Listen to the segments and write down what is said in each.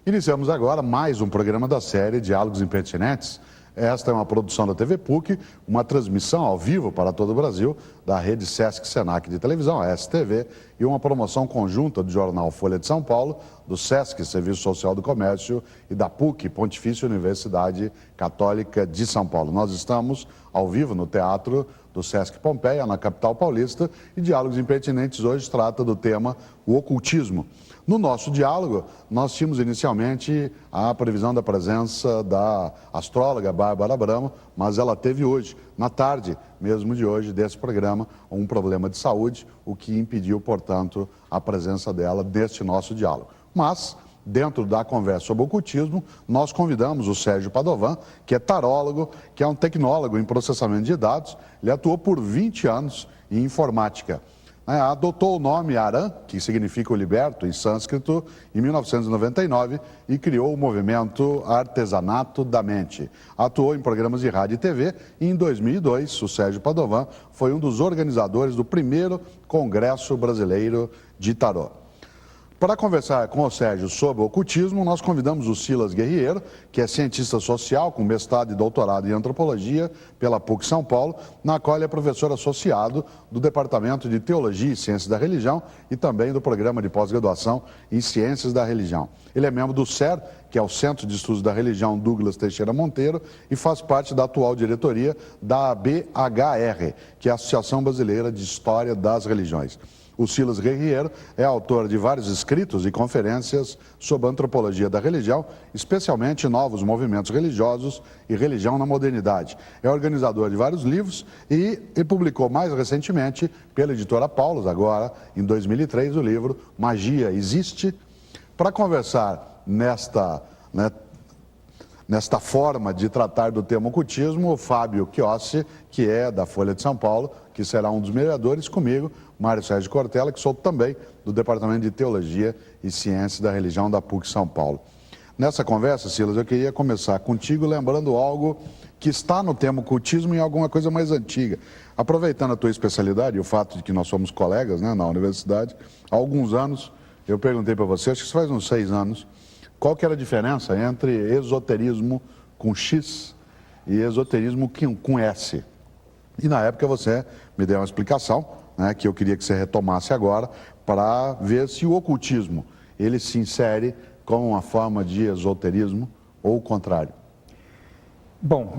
Iniciamos agora mais um programa da série Diálogos Impertinentes. Esta é uma produção da TV PUC, uma transmissão ao vivo para todo o Brasil da rede Sesc-Senac de televisão, a STV, e uma promoção conjunta do jornal Folha de São Paulo, do Sesc, Serviço Social do Comércio, e da PUC, Pontifícia Universidade Católica de São Paulo. Nós estamos ao vivo no Teatro do Sesc Pompeia, na capital paulista, e Diálogos Impertinentes hoje trata do tema o ocultismo. No nosso diálogo, nós tínhamos inicialmente a previsão da presença da astróloga Bárbara Abramo, mas ela teve hoje, na tarde mesmo de hoje, desse programa, um problema de saúde, o que impediu, portanto, a presença dela deste nosso diálogo. Mas, dentro da conversa sobre o ocultismo, nós convidamos o Sérgio Padovan, que é tarólogo, que é um tecnólogo em processamento de dados. Ele atuou por 20 anos em informática. Adotou o nome Aran, que significa o liberto em sânscrito, em 1999 e criou o movimento Artesanato da Mente. Atuou em programas de rádio e TV e em 2002 o Sérgio Padovan foi um dos organizadores do primeiro Congresso Brasileiro de Tarô. Para conversar com o Sérgio sobre o ocultismo, nós convidamos o Silas Guerriero, que é cientista social com mestrado e doutorado em antropologia pela PUC São Paulo, na qual ele é professor associado do Departamento de Teologia e Ciências da Religião e também do Programa de Pós-Graduação em Ciências da Religião. Ele é membro do CER, que é o Centro de Estudos da Religião Douglas Teixeira Monteiro, e faz parte da atual diretoria da ABHR, que é a Associação Brasileira de História das Religiões. O Silas Guerriero é autor de vários escritos e conferências sobre antropologia da religião, especialmente novos movimentos religiosos e religião na modernidade. É organizador de vários livros e publicou mais recentemente, pela editora Paulus, agora em 2003, o livro Magia Existe? Para conversar nesta forma de tratar do tema ocultismo, o Fábio Chiossi, que é da Folha de São Paulo, que será um dos mediadores, comigo, Mário Sérgio Cortella, que sou também do Departamento de Teologia e Ciências da Religião da PUC São Paulo. Nessa conversa, Silas, eu queria começar contigo lembrando algo que está no tema ocultismo e alguma coisa mais antiga. Aproveitando a tua especialidade e o fato de que nós somos colegas, né, na universidade, há alguns anos eu perguntei para você, acho que isso faz uns 6 anos, qual que era a diferença entre esoterismo com X e esoterismo com S. E na época você me deu uma explicação, né, que eu queria que você retomasse agora, para ver se o ocultismo ele se insere como uma forma de esoterismo ou o contrário. Bom,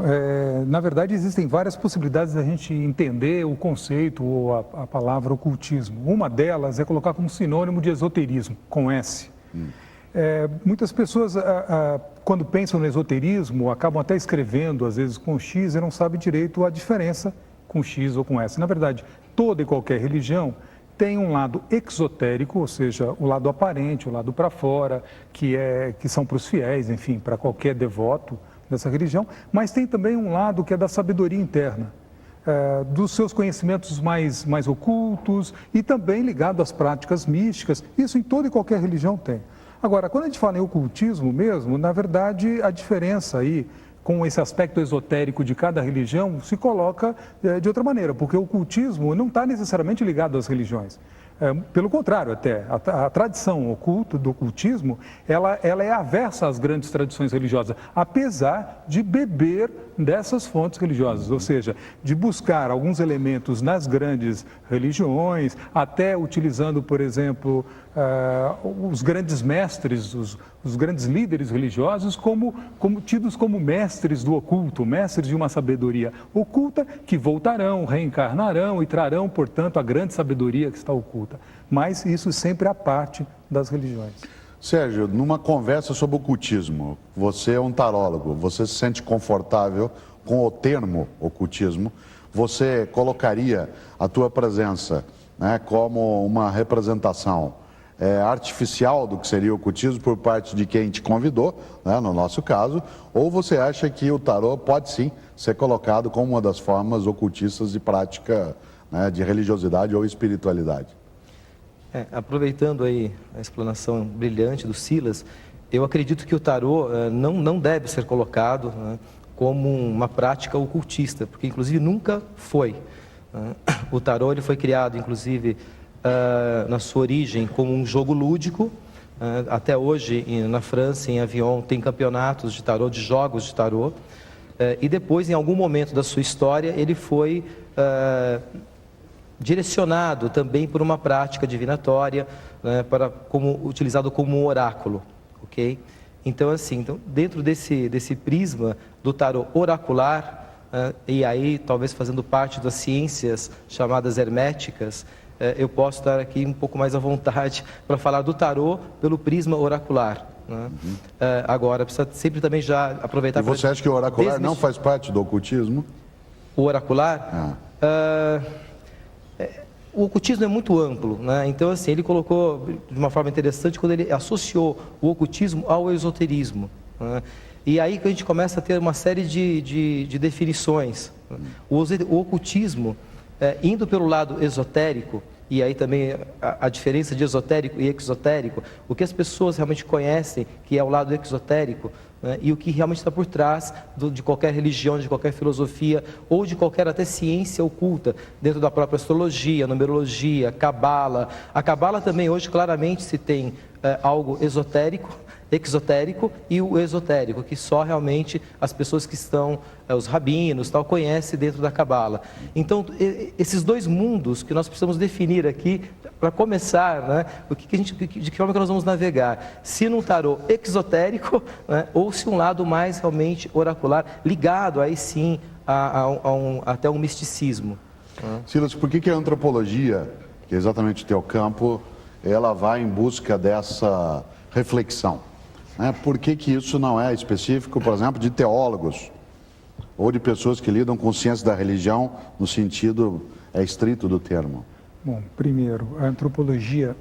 na verdade existem várias possibilidades da gente entender o conceito ou a palavra ocultismo. Uma delas é colocar como sinônimo de esoterismo, com S. Muitas pessoas, quando pensam no esoterismo, acabam até escrevendo, às vezes, com X e não sabem direito a diferença com X ou com S. Na verdade, toda e qualquer religião tem um lado exotérico, ou seja, o lado aparente, o lado para fora, que são para os fiéis, enfim, para qualquer devoto dessa religião, mas tem também um lado que é da sabedoria interna, dos seus conhecimentos mais ocultos e também ligado às práticas místicas. Isso em toda e qualquer religião tem. Agora, quando a gente fala em ocultismo mesmo, na verdade, a diferença aí com esse aspecto esotérico de cada religião se coloca de outra maneira, porque o ocultismo não está necessariamente ligado às religiões. Pelo contrário, até, a tradição oculta do ocultismo, ela é aversa às grandes tradições religiosas, apesar de beber dessas fontes religiosas, ou seja, de buscar alguns elementos nas grandes religiões, até utilizando, por exemplo, os grandes mestres, os grandes líderes religiosos tidos como mestres do oculto, mestres de uma sabedoria oculta que voltarão, reencarnarão e trarão, portanto, a grande sabedoria que está oculta. Mas isso sempre à parte das religiões. Sérgio, numa conversa sobre o ocultismo, você é um tarólogo, você se sente confortável com o termo ocultismo, você colocaria a tua presença, né, como uma representação artificial do que seria o ocultismo por parte de quem te convidou, né, no nosso caso, ou você acha que o tarô pode sim ser colocado como uma das formas ocultistas de prática, né, de religiosidade ou espiritualidade? Aproveitando aí a explanação brilhante do Silas, eu acredito que o tarô não deve ser colocado, né, como uma prática ocultista, porque inclusive nunca foi. O tarô ele foi criado, inclusive, na sua origem como um jogo lúdico, Até hoje, na França, em Avignon, tem campeonatos de tarô, de jogos de tarô. E depois, em algum momento da sua história, ele foi direcionado também por uma prática divinatória, né, utilizado como um oráculo, ok? Então, assim, dentro desse prisma do tarô oracular, e aí talvez fazendo parte das ciências chamadas herméticas, eu posso estar aqui um pouco mais à vontade para falar do tarô pelo prisma oracular. Né? Agora, precisa sempre também já aproveitar... E você acha que o oracular não faz parte do ocultismo? O oracular? O ocultismo é muito amplo, né? Então, assim, ele colocou de uma forma interessante quando ele associou o ocultismo ao esoterismo, né? E aí que a gente começa a ter uma série de definições. O ocultismo, indo pelo lado esotérico, e aí também a diferença de esotérico e exotérico, o que as pessoas realmente conhecem, que é o lado exotérico, né, e o que realmente está por trás de qualquer religião, de qualquer filosofia, ou de qualquer até ciência oculta, dentro da própria astrologia, numerologia, cabala. A cabala também hoje claramente se tem algo esotérico, exotérico e o esotérico, que só realmente as pessoas que estão, os rabinos, tal, conhecem dentro da cabala. Então, esses dois mundos que nós precisamos definir aqui, para começar, né, de que forma que nós vamos navegar, se num tarô exotérico, né, ou se um lado mais realmente oracular, ligado aí sim até um misticismo. Silas, por que a antropologia, que é exatamente o teu campo, ela vai em busca dessa reflexão? Por que isso não é específico, por exemplo, de teólogos ou de pessoas que lidam com ciência da religião no sentido estrito do termo? Bom, primeiro, a antropologia,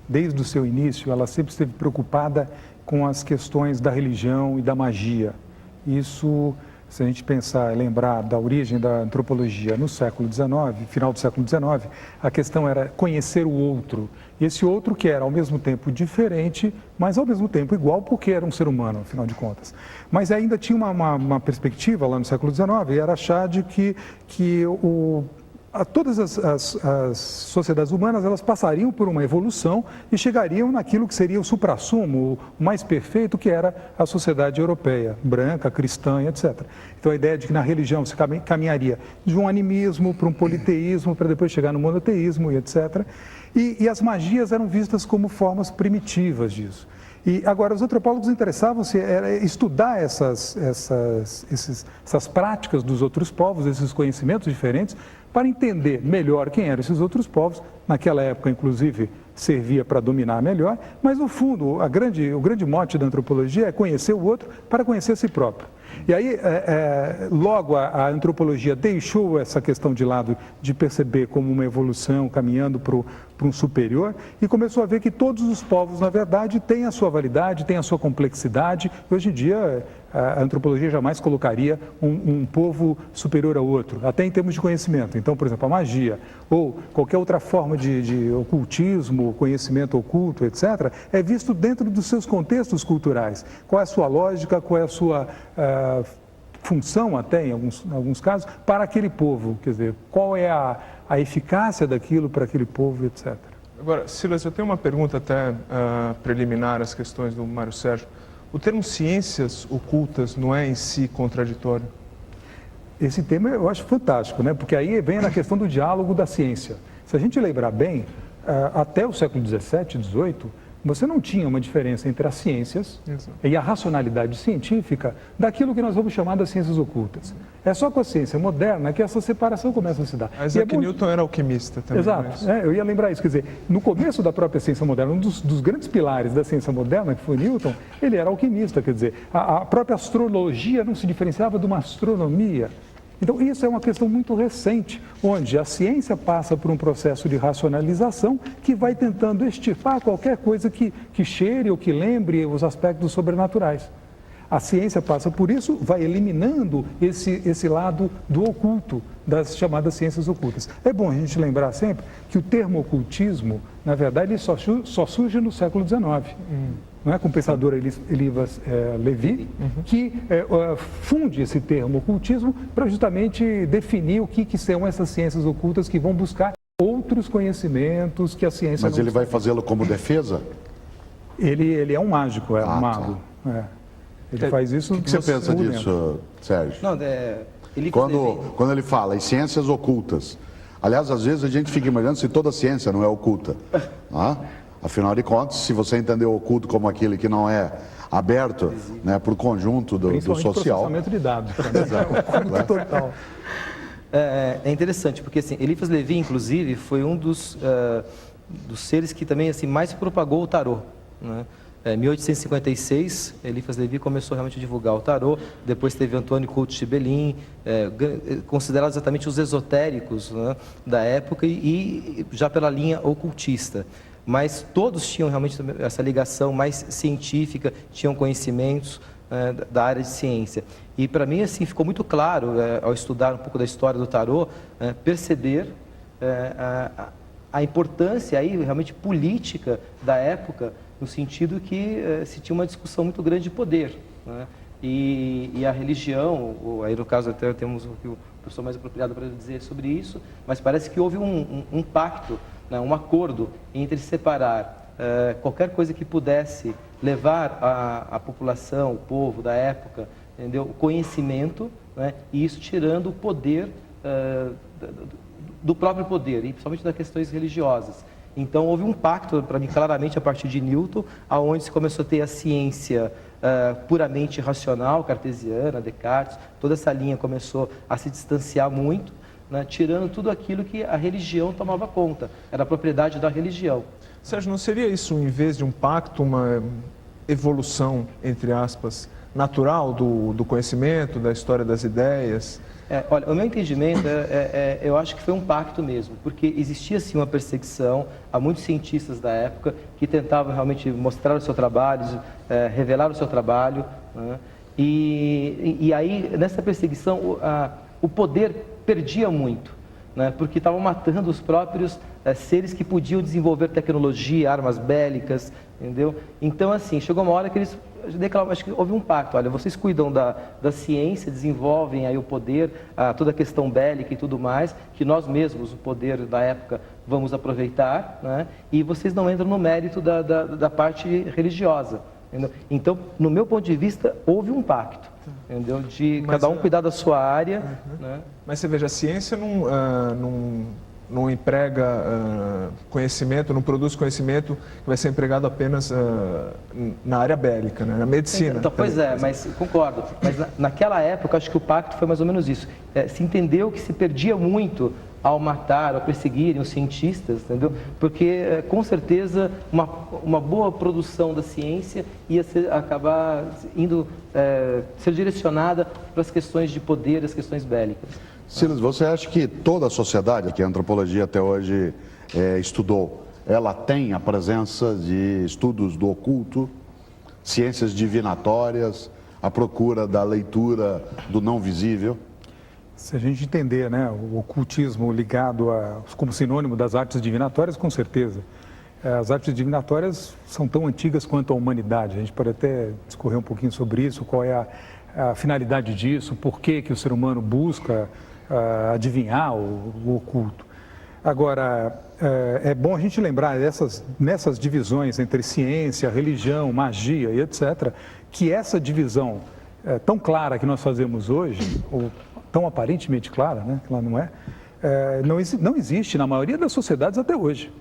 desde o seu início, ela sempre esteve preocupada com as questões da religião e da magia. Isso, se a gente pensar e lembrar da origem da antropologia no século XIX, final do século XIX, a questão era conhecer o outro. Esse outro que era ao mesmo tempo diferente, mas ao mesmo tempo igual, porque era um ser humano, afinal de contas. Mas ainda tinha uma perspectiva lá no século XIX, era achar de que todas as sociedades humanas, elas passariam por uma evolução e chegariam naquilo que seria o suprassumo, o mais perfeito, que era a sociedade europeia, branca, cristã, etc. Então a ideia de que na religião se caminharia de um animismo para um politeísmo, para depois chegar no monoteísmo e etc. E as magias eram vistas como formas primitivas disso. E agora, os antropólogos interessavam-se em estudar essas práticas dos outros povos, esses conhecimentos diferentes, para entender melhor quem eram esses outros povos. Naquela época, inclusive, servia para dominar melhor, mas, no fundo, o grande mote da antropologia é conhecer o outro para conhecer a si próprio. E aí, logo, a antropologia deixou essa questão de lado de perceber como uma evolução caminhando para um superior e começou a ver que todos os povos, na verdade, têm a sua validade, têm a sua complexidade. Hoje em dia, a antropologia jamais colocaria um povo superior ao outro, até em termos de conhecimento. Então, por exemplo, a magia ou qualquer outra forma de ocultismo, conhecimento oculto, etc., é visto dentro dos seus contextos culturais. Qual é a sua lógica, qual é a sua função, até em alguns casos, para aquele povo, quer dizer, qual é a eficácia daquilo para aquele povo, etc. Agora, Silas, eu tenho uma pergunta até preliminar às questões do Mário Sérgio. O termo ciências ocultas não é em si contraditório? Esse tema eu acho fantástico, né? Porque aí vem na questão do diálogo da ciência. Se a gente lembrar bem, até o século XVII, XVIII, você não tinha uma diferença entre as ciências e a racionalidade científica daquilo que nós vamos chamar das ciências ocultas. É só com a ciência moderna que essa separação começa a se dar. Isaac Newton era alquimista também. Exato, eu ia lembrar isso. Quer dizer, no começo da própria ciência moderna, um dos grandes pilares da ciência moderna, que foi Newton, ele era alquimista. Quer dizer, a própria astrologia não se diferenciava de uma astronomia. Então, isso é uma questão muito recente, onde a ciência passa por um processo de racionalização que vai tentando extirpar qualquer coisa que cheire ou que lembre os aspectos sobrenaturais. A ciência passa por isso, vai eliminando esse lado do oculto, das chamadas ciências ocultas. É bom a gente lembrar sempre que o termo ocultismo, na verdade, ele só surge no século XIX. Não é? Com o pensador Eliphas Levi, que funde esse termo ocultismo para justamente definir o que são essas ciências ocultas que vão buscar outros conhecimentos que a ciência Mas ele vai fazê-lo como defesa? Ele é um mágico, é um mago. É. Ele faz isso... O que você pensa disso, Sérgio? Não, Quando ele fala em ciências ocultas, aliás, às vezes a gente fica imaginando se toda ciência não é oculta. Tá? Afinal de contas, se você entender o oculto como aquele que não é aberto, né, para o conjunto do social... processamento de dados. É total. É interessante, porque assim, Eliphas Levi, inclusive, foi um dos seres que também assim, mais propagou o tarô. Né? Em 1856, Eliphas Levi começou realmente a divulgar o tarô, depois teve Antônio Couto Schibelin, considerados exatamente os esotéricos, né, da época e já pela linha ocultista. Mas todos tinham realmente essa ligação mais científica, tinham conhecimentos da área de ciência. E para mim assim ficou muito claro, ao estudar um pouco da história do tarô, perceber a importância aí realmente política da época, no sentido que se tinha uma discussão muito grande de poder, né? E a religião, aí no caso até temos o professor mais apropriado para dizer sobre isso, mas parece que houve um pacto, né, um acordo entre separar qualquer coisa que pudesse levar a população, o povo da época, entendeu? O conhecimento, né, e isso tirando o poder do próprio poder, e principalmente das questões religiosas. Então, houve um pacto, para mim, claramente, a partir de Newton, aonde se começou a ter a ciência puramente racional, cartesiana, Descartes, toda essa linha começou a se distanciar muito, né, tirando tudo aquilo que a religião tomava conta, era a propriedade da religião. Sérgio, não seria isso, em vez de um pacto, uma evolução, entre aspas, natural do conhecimento, da história das ideias? Olha, o meu entendimento, eu acho que foi um pacto mesmo, porque existia sim uma perseguição a muitos cientistas da época que tentavam realmente mostrar o seu trabalho, revelar o seu trabalho, né? E aí, nessa perseguição, o poder perdia muito, né? Porque estavam matando os próprios seres que podiam desenvolver tecnologia, armas bélicas, entendeu? Então, assim, chegou uma hora que eles declararam, acho que houve um pacto, olha, vocês cuidam da ciência, desenvolvem aí o poder, toda a questão bélica e tudo mais, que nós mesmos, o poder da época, vamos aproveitar, né? E vocês não entram no mérito da parte religiosa, entendeu? Então, no meu ponto de vista, houve um pacto, entendeu? De cada um cuidar da sua área, né? Mas você veja, a ciência não emprega conhecimento, não produz conhecimento que vai ser empregado apenas na área bélica, né? Na medicina. Então, pois mas concordo. Mas naquela época, acho que o pacto foi mais ou menos isso. Se entendeu que se perdia muito ao matar, ao perseguirem os cientistas, entendeu? Porque, com certeza, uma boa produção da ciência ia acabar ser direcionada para as questões de poder, as questões bélicas. Silas, você acha que toda a sociedade que a antropologia até hoje estudou, ela tem a presença de estudos do oculto, ciências divinatórias, a procura da leitura do não visível? Se a gente entender, né, o ocultismo ligado como sinônimo das artes divinatórias, com certeza. As artes divinatórias são tão antigas quanto a humanidade. A gente pode até discorrer um pouquinho sobre isso, qual é a finalidade disso, por que o ser humano busca adivinhar o oculto. Agora, é bom a gente lembrar nessas divisões entre ciência, religião, magia e etc., que essa divisão tão clara que nós fazemos hoje, ou tão aparentemente clara, né, que ela não é, não existe na maioria das sociedades até hoje,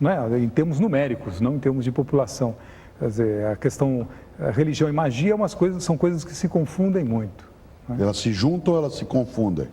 não é? Em termos numéricos, não em termos de população. Quer dizer, a questão religião e magia são coisas que se confundem muito. Elas se juntam ou elas se confundem?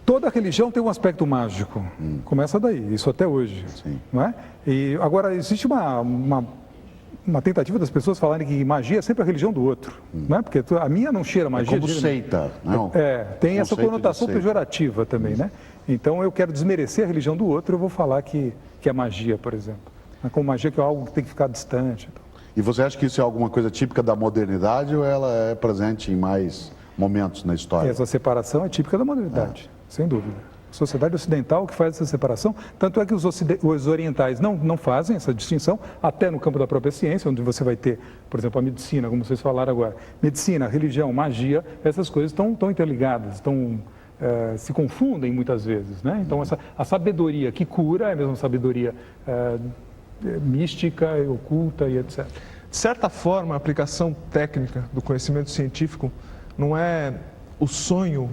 Toda religião tem um aspecto mágico. Começa daí, isso até hoje. Sim. Não é? E agora, existe uma tentativa das pessoas falarem que magia é sempre a religião do outro. Não é? Porque a minha não cheira magia. É como seita, não? Tem essa conotação pejorativa também, né? Então, eu quero desmerecer a religião do outro, eu vou falar que é magia, por exemplo. Como magia que é algo que tem que ficar distante. E você acha que isso é alguma coisa típica da modernidade ou ela é presente em mais momentos na história? Essa separação é típica da modernidade, sem dúvida. A sociedade ocidental que faz essa separação, tanto é que os orientais não fazem essa distinção, até no campo da própria ciência, onde você vai ter, por exemplo, a medicina, como vocês falaram agora. Medicina, religião, magia, essas coisas estão interligadas, se confundem muitas vezes, né? Então, a sabedoria que cura é a mesma sabedoria mística, oculta e etc. De certa forma, a aplicação técnica do conhecimento científico não é o sonho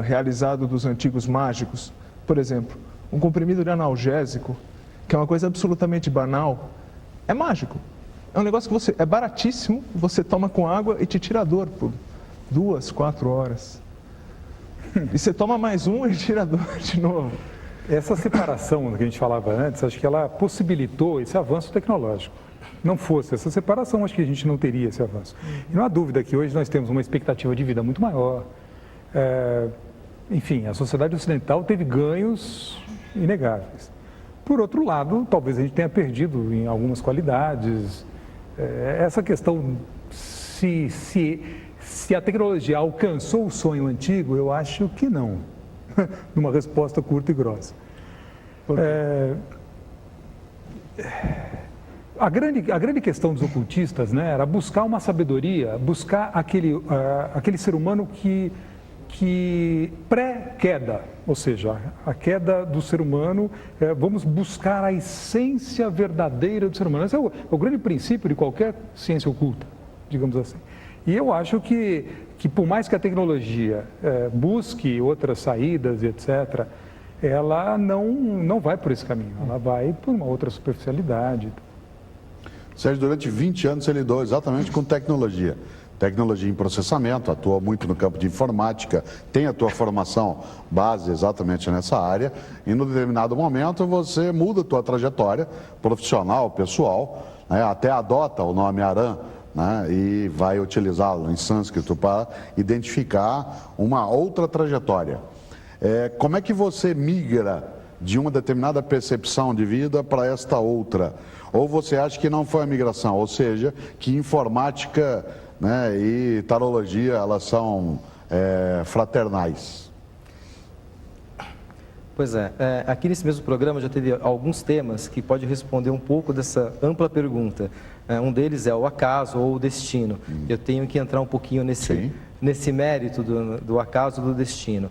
realizado dos antigos mágicos. Por exemplo, um comprimido de analgésico, que é uma coisa absolutamente banal, é mágico. É um negócio que é baratíssimo, você toma com água e te tira a dor por 2, 4 horas. E você toma mais um e tira a dor de novo. Essa separação que a gente falava antes, acho que ela possibilitou esse avanço tecnológico. Não fosse essa separação, acho que a gente não teria esse avanço. E não há dúvida que hoje nós temos uma expectativa de vida muito maior. Enfim, a sociedade ocidental teve ganhos inegáveis. Por outro lado, talvez a gente tenha perdido em algumas qualidades. Essa questão, se a tecnologia alcançou o sonho antigo, eu acho que não. Numa resposta curta e grossa. A grande questão dos ocultistas, né, era buscar uma sabedoria, buscar aquele ser humano que pré-queda, ou seja, a queda do ser humano, vamos buscar a essência verdadeira do ser humano. Esse é o grande princípio de qualquer ciência oculta, digamos assim. E eu acho que por mais que a tecnologia busque outras saídas, etc., ela não vai por esse caminho, ela vai por uma outra superficialidade. Sérgio, durante 20 anos você lidou exatamente com tecnologia. Tecnologia em processamento, atua muito no campo de informática, tem a tua formação base exatamente nessa área e num determinado momento você muda a tua trajetória profissional, pessoal, né, até adota o nome Aran, né, e vai utilizá-lo em sânscrito para identificar uma outra trajetória. Como é que você migra de uma determinada percepção de vida para esta outra? Ou você acha que não foi a migração, ou seja, que informática, né, e tarologia, elas são fraternais? Pois é, aqui nesse mesmo programa já teve alguns temas que podem responder um pouco dessa ampla pergunta. Um deles é o acaso ou o destino. Eu tenho que entrar um pouquinho nesse mérito do acaso ou do destino.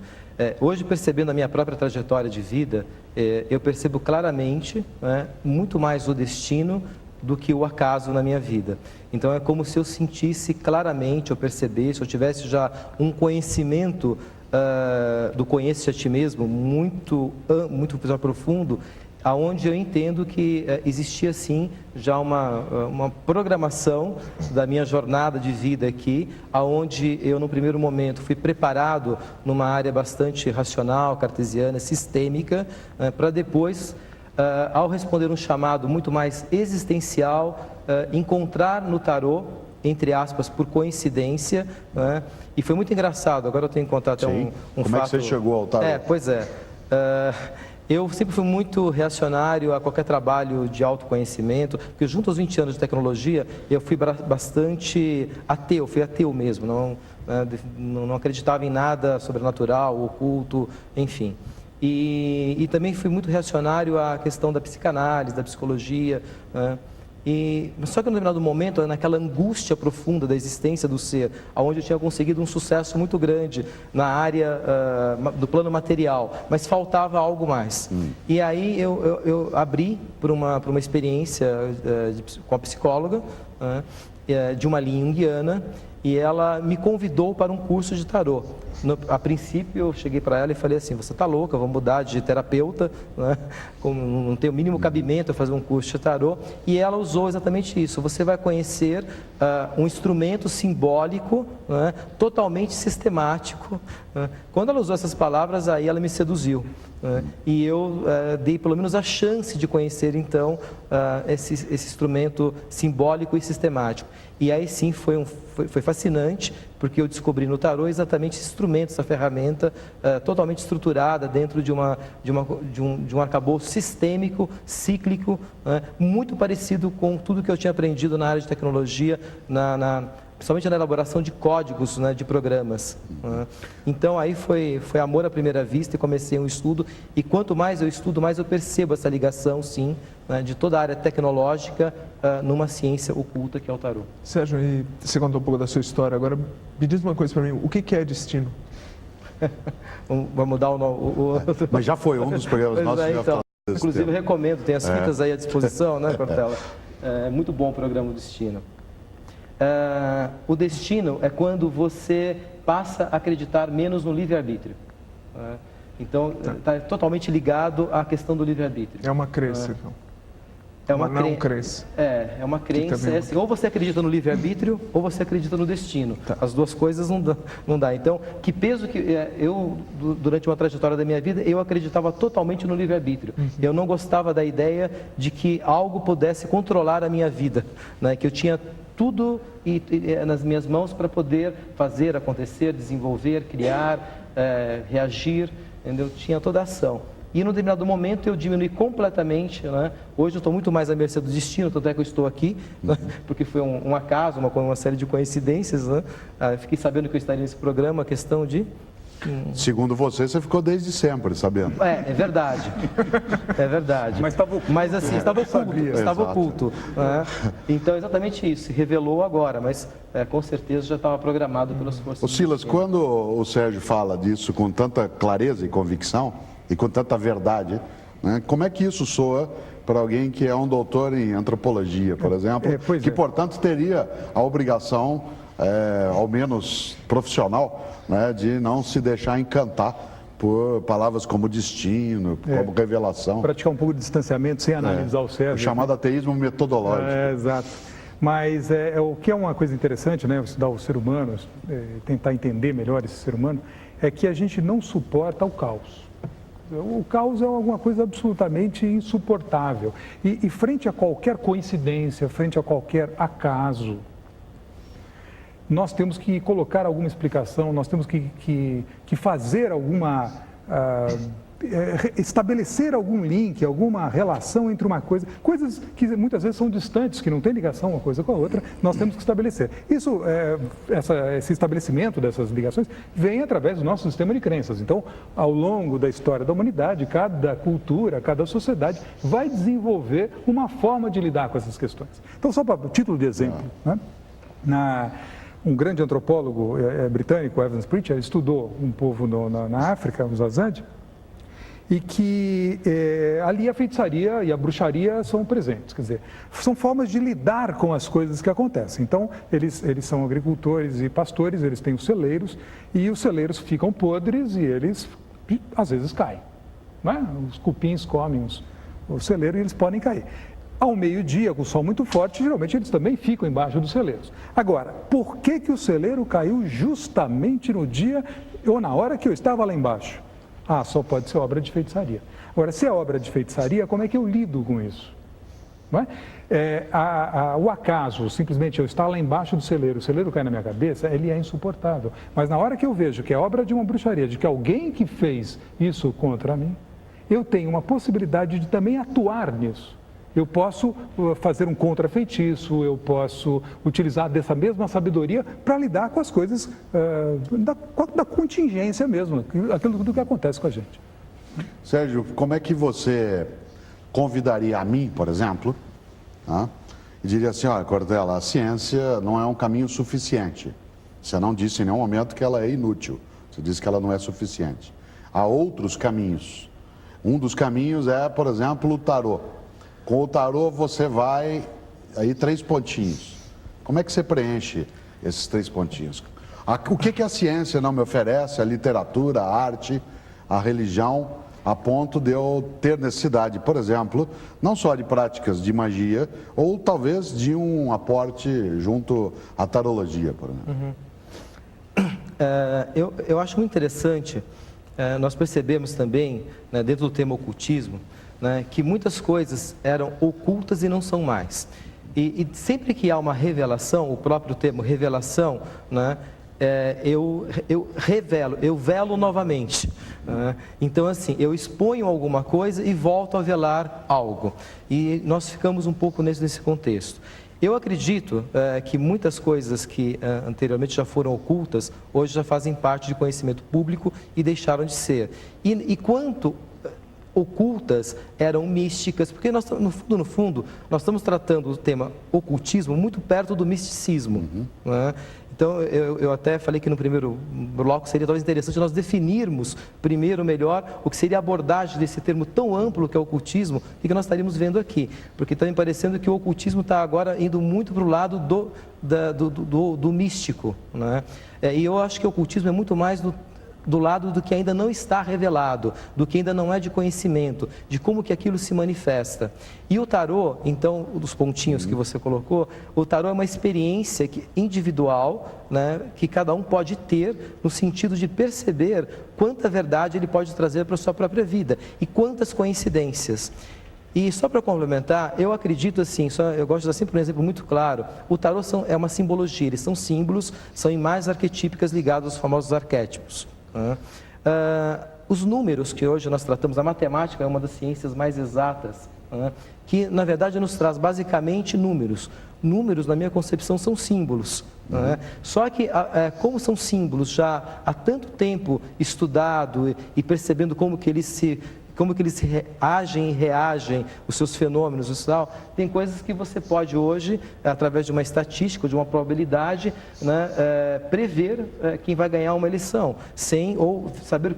Hoje, percebendo a minha própria trajetória de vida, eu percebo claramente, né, muito mais o destino do que o acaso na minha vida. Então, é como se eu sentisse claramente, eu percebesse, eu tivesse já um conhecimento do conhece a ti mesmo muito profundo, aonde eu entendo que existia sim já uma programação da minha jornada de vida aqui, aonde eu no primeiro momento fui preparado numa área bastante racional, cartesiana, sistêmica, para depois, ao responder um chamado muito mais existencial, encontrar no tarô, entre aspas, por coincidência, né? E foi muito engraçado. Agora eu tenho que contar até um Como fato. é que você chegou ao tarô? Pois é. Eu sempre fui muito reacionário a qualquer trabalho de autoconhecimento, porque junto aos 20 anos de tecnologia, eu fui bastante ateu, fui ateu mesmo, não acreditava em nada sobrenatural, oculto, enfim. E também fui muito reacionário à questão da psicanálise, da psicologia, né? Só que em um determinado momento, naquela angústia profunda da existência do ser, onde eu tinha conseguido um sucesso muito grande na área do plano material, mas faltava algo mais. E aí eu abri para uma experiência com a psicóloga, de uma linha junguiana, e ela me convidou para um curso de tarô. A princípio, eu cheguei para ela e falei assim: você está louca, vou mudar de terapeuta, né? Não tem o mínimo cabimento eu fazer um curso de tarô. E ela usou exatamente isso: você vai conhecer um instrumento simbólico, né, totalmente sistemático. Quando ela usou essas palavras, aí ela me seduziu. E eu dei pelo menos a chance de conhecer então esse instrumento simbólico e sistemático. E aí sim foi fascinante, porque eu descobri no tarô exatamente esse instrumento, essa ferramenta totalmente estruturada dentro de um arcabouço sistêmico, cíclico, muito parecido com tudo que eu tinha aprendido na área de tecnologia, principalmente na elaboração de códigos, né, de programas. Então aí foi amor à primeira vista e comecei um estudo, e quanto mais eu estudo, mais eu percebo essa ligação, sim, né, de toda a área tecnológica numa ciência oculta que é o tarô. Sérgio, e você contou um pouco da sua história, agora me diz uma coisa para mim: o que é destino? Vamos mudar o nome. Mas já foi um dos programas nossos. Então. Inclusive, eu recomendo, tem as fitas aí à disposição, né, Cortella? É muito bom o programa O Destino. O destino é quando você passa a acreditar menos no livre-arbítrio. Então, está totalmente ligado à questão do livre-arbítrio. É uma crença, então. É uma não crença. É uma crença. É assim, ou você acredita no livre-arbítrio, ou você acredita no destino. As duas coisas não dá. Então, que peso que... Eu, durante uma trajetória da minha vida, eu acreditava totalmente no livre-arbítrio. Eu não gostava da ideia de que algo pudesse controlar a minha vida, né? Que eu tinha tudo nas minhas mãos para poder fazer, acontecer, desenvolver, criar, reagir. Eu tinha toda a ação. E, num determinado momento, eu diminui completamente, né? Hoje eu estou muito mais à mercê do destino, tanto é que eu estou aqui, né? Porque foi um acaso, uma série de coincidências, né? Fiquei sabendo que eu estaria nesse programa, a questão de... Segundo você ficou desde sempre, sabendo? É verdade. É verdade. Mas estava oculto. Mas assim, estava oculto. Estava Exato. oculto, né? Então, exatamente isso. Se revelou agora, mas com certeza já estava programado pelas forças. Ô Silas, quando o Sérgio fala disso com tanta clareza e convicção, e com tanta verdade, né, como é que isso soa para alguém que é um doutor em antropologia, por exemplo, que, portanto, teria a obrigação, ao menos profissional, né, de não se deixar encantar por palavras como destino, como revelação. Praticar um pouco de distanciamento sem analisar o Sérgio. O chamado ateísmo metodológico. Exato. Mas o que é uma coisa interessante, né, estudar o ser humano, tentar entender melhor esse ser humano, é que a gente não suporta o caos. O caos é alguma coisa absolutamente insuportável. E frente a qualquer coincidência, frente a qualquer acaso, nós temos que colocar alguma explicação, nós temos que fazer alguma... estabelecer algum link, alguma relação entre uma coisa, coisas que muitas vezes são distantes, que não têm ligação uma coisa com a outra, nós temos que estabelecer. Isso, esse estabelecimento dessas ligações vem através do nosso sistema de crenças. Então, ao longo da história da humanidade, cada cultura, cada sociedade vai desenvolver uma forma de lidar com essas questões. Então, só para título de exemplo, né? Um grande antropólogo britânico, Evans Pritchard, estudou um povo na África, os Azande, e que ali a feitiçaria e a bruxaria são presentes, quer dizer, são formas de lidar com as coisas que acontecem. Então, eles são agricultores e pastores, eles têm os celeiros, e os celeiros ficam podres e eles, às vezes, caem, né? Os cupins comem o celeiro e eles podem cair. Ao meio-dia, com o sol muito forte, geralmente eles também ficam embaixo dos celeiros. Agora, por que o celeiro caiu justamente no dia ou na hora que eu estava lá embaixo? Só pode ser obra de feitiçaria. Agora, se é obra de feitiçaria, como é que eu lido com isso? Não é? O acaso, simplesmente eu estar lá embaixo do celeiro, o celeiro cai na minha cabeça, ele é insuportável. Mas na hora que eu vejo que é obra de uma bruxaria, de que alguém que fez isso contra mim, eu tenho uma possibilidade de também atuar nisso. Eu posso fazer um contrafeitiço, eu posso utilizar dessa mesma sabedoria para lidar com as coisas da contingência mesmo, aquilo que acontece com a gente. Sérgio, como é que você convidaria a mim, por exemplo, e diria assim, olha, Cortella, a ciência não é um caminho suficiente. Você não disse em nenhum momento que ela é inútil, você disse que ela não é suficiente. Há outros caminhos. Um dos caminhos é, por exemplo, o tarô. Com o tarô você vai, aí 3 pontinhos. Como é que você preenche esses 3 pontinhos? O que a ciência não me oferece, a literatura, a arte, a religião, a ponto de eu ter necessidade, por exemplo, não só de práticas de magia, ou talvez de um aporte junto à tarologia, por exemplo. Eu acho muito interessante, nós percebemos também, né, dentro do tema ocultismo, né, que muitas coisas eram ocultas e não são mais. E sempre que há uma revelação, o próprio termo revelação, né, eu revelo, eu velo novamente. Então, assim, eu exponho alguma coisa e volto a velar algo. E nós ficamos um pouco nesse contexto. Eu acredito que muitas coisas que anteriormente já foram ocultas, hoje já fazem parte de conhecimento público e deixaram de ser. E quanto ocultas eram místicas, porque nós, no fundo, nós estamos tratando o tema ocultismo muito perto do misticismo. Né? Então, eu até falei que no primeiro bloco seria talvez interessante nós definirmos primeiro melhor o que seria a abordagem desse termo tão amplo que é o ocultismo e que nós estaríamos vendo aqui. Porque está me parecendo que o ocultismo está agora indo muito para o lado do místico. Né? E eu acho que o ocultismo é muito mais do lado do que ainda não está revelado, do que ainda não é de conhecimento, de como que aquilo se manifesta. E o tarô, então, dos pontinhos que você colocou, o tarô é uma experiência individual, né, que cada um pode ter no sentido de perceber quanta verdade ele pode trazer para a sua própria vida e quantas coincidências. E só para complementar, eu acredito assim, eu gosto de dar sempre um exemplo muito claro, o tarô é uma simbologia, eles são símbolos, são imagens arquetípicas ligadas aos famosos arquétipos. Os números que hoje nós tratamos, a matemática é uma das ciências mais exatas, que na verdade nos traz basicamente números. Números, na minha concepção, são símbolos. Só que, como são símbolos já há tanto tempo estudado e percebendo como que eles agem e reagem, os seus fenômenos e tal, tem coisas que você pode hoje, através de uma estatística, de uma probabilidade, né, prever quem vai ganhar uma eleição, ou saber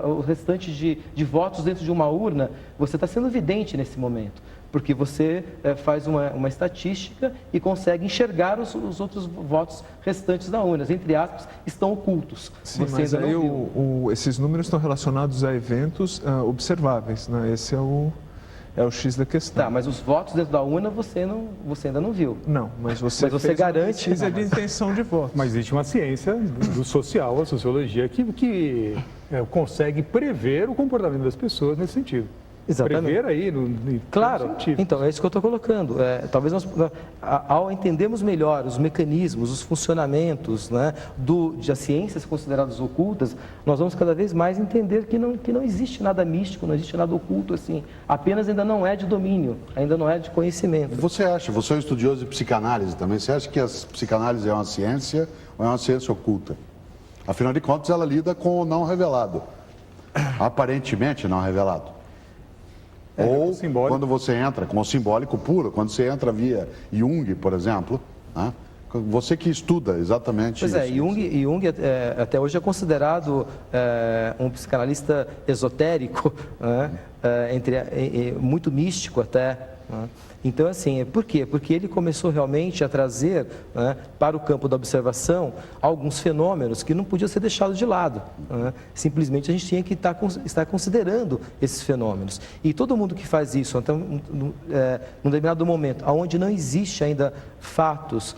o restante de votos dentro de uma urna. Você está sendo vidente nesse momento, porque você faz uma estatística e consegue enxergar os outros votos restantes da urna, entre aspas, estão ocultos. Sim, você mas ainda aí não viu. esses números estão relacionados a eventos observáveis, né? Esse é o X da questão. Tá, mas os votos dentro da urna você ainda não viu. Não, mas você garante uma pesquisa de intenção de voto. Mas existe uma ciência do social, a sociologia, que consegue prever o comportamento das pessoas nesse sentido. Exatamente. Prever aí Claro, científico. então é isso que eu estou colocando. Talvez ao entendermos melhor os mecanismos, os funcionamentos, né, das ciências consideradas ocultas, nós vamos cada vez mais entender que não existe nada místico, não existe nada oculto assim. Apenas ainda não é de domínio, ainda não é de conhecimento. Você é um estudioso de psicanálise também, você acha que a psicanálise é uma ciência ou é uma ciência oculta? Afinal de contas, ela lida com o não revelado, aparentemente não revelado. Ou quando você entra com o simbólico puro, quando você entra via Jung, por exemplo, né? Você que estuda exatamente isso. Pois é, Jung até hoje é considerado um psicanalista esotérico, né? Muito místico até. Né? Então, assim, por quê? Porque ele começou realmente a trazer, né, para o campo da observação alguns fenômenos que não podiam ser deixados de lado. Né? Simplesmente a gente tinha que estar considerando esses fenômenos. E todo mundo que faz isso, até num determinado momento, onde não existe ainda fatos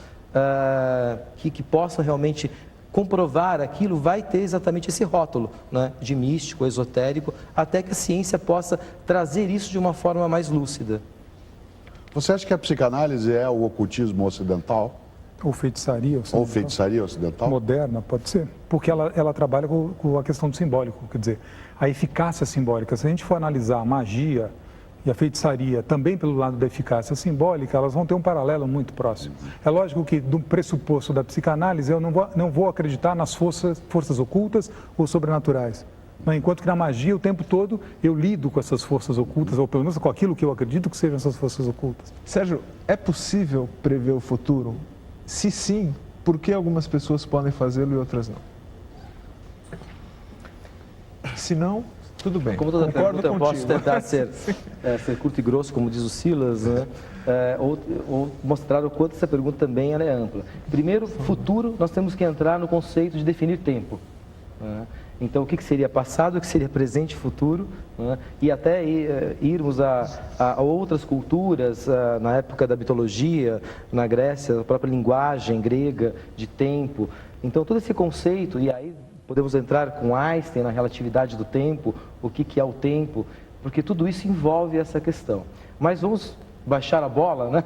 que possam realmente comprovar aquilo, vai ter exatamente esse rótulo, né, de místico, esotérico, até que a ciência possa trazer isso de uma forma mais lúcida. Você acha que a psicanálise é o ocultismo ocidental? Ou feitiçaria ocidental? Ou feitiçaria ocidental? Moderna, pode ser. Porque ela trabalha com a questão do simbólico, quer dizer, a eficácia simbólica. Se a gente for analisar a magia e a feitiçaria também pelo lado da eficácia simbólica, elas vão ter um paralelo muito próximo. É lógico que, do pressuposto da psicanálise, eu não vou acreditar nas forças ocultas ou sobrenaturais. Enquanto que na magia, o tempo todo, eu lido com essas forças ocultas, ou pelo menos com aquilo que eu acredito que sejam essas forças ocultas. Sérgio, é possível prever o futuro? Se sim, por que algumas pessoas podem fazê-lo e outras não? Se não, tudo bem. Como toda pergunta, eu posso contigo. tentar ser curto e grosso, como diz o Silas, né? Ou mostrar o quanto essa pergunta também ela é ampla. Primeiro, futuro, nós temos que entrar no conceito de definir tempo. Né? Então, o que seria passado, o que seria presente e futuro, né? E até irmos a outras culturas, na época da mitologia, na Grécia, a própria linguagem grega de tempo. Então, todo esse conceito, e aí podemos entrar com Einstein na relatividade do tempo, o que é o tempo, porque tudo isso envolve essa questão. Mas vamos baixar a bola, né?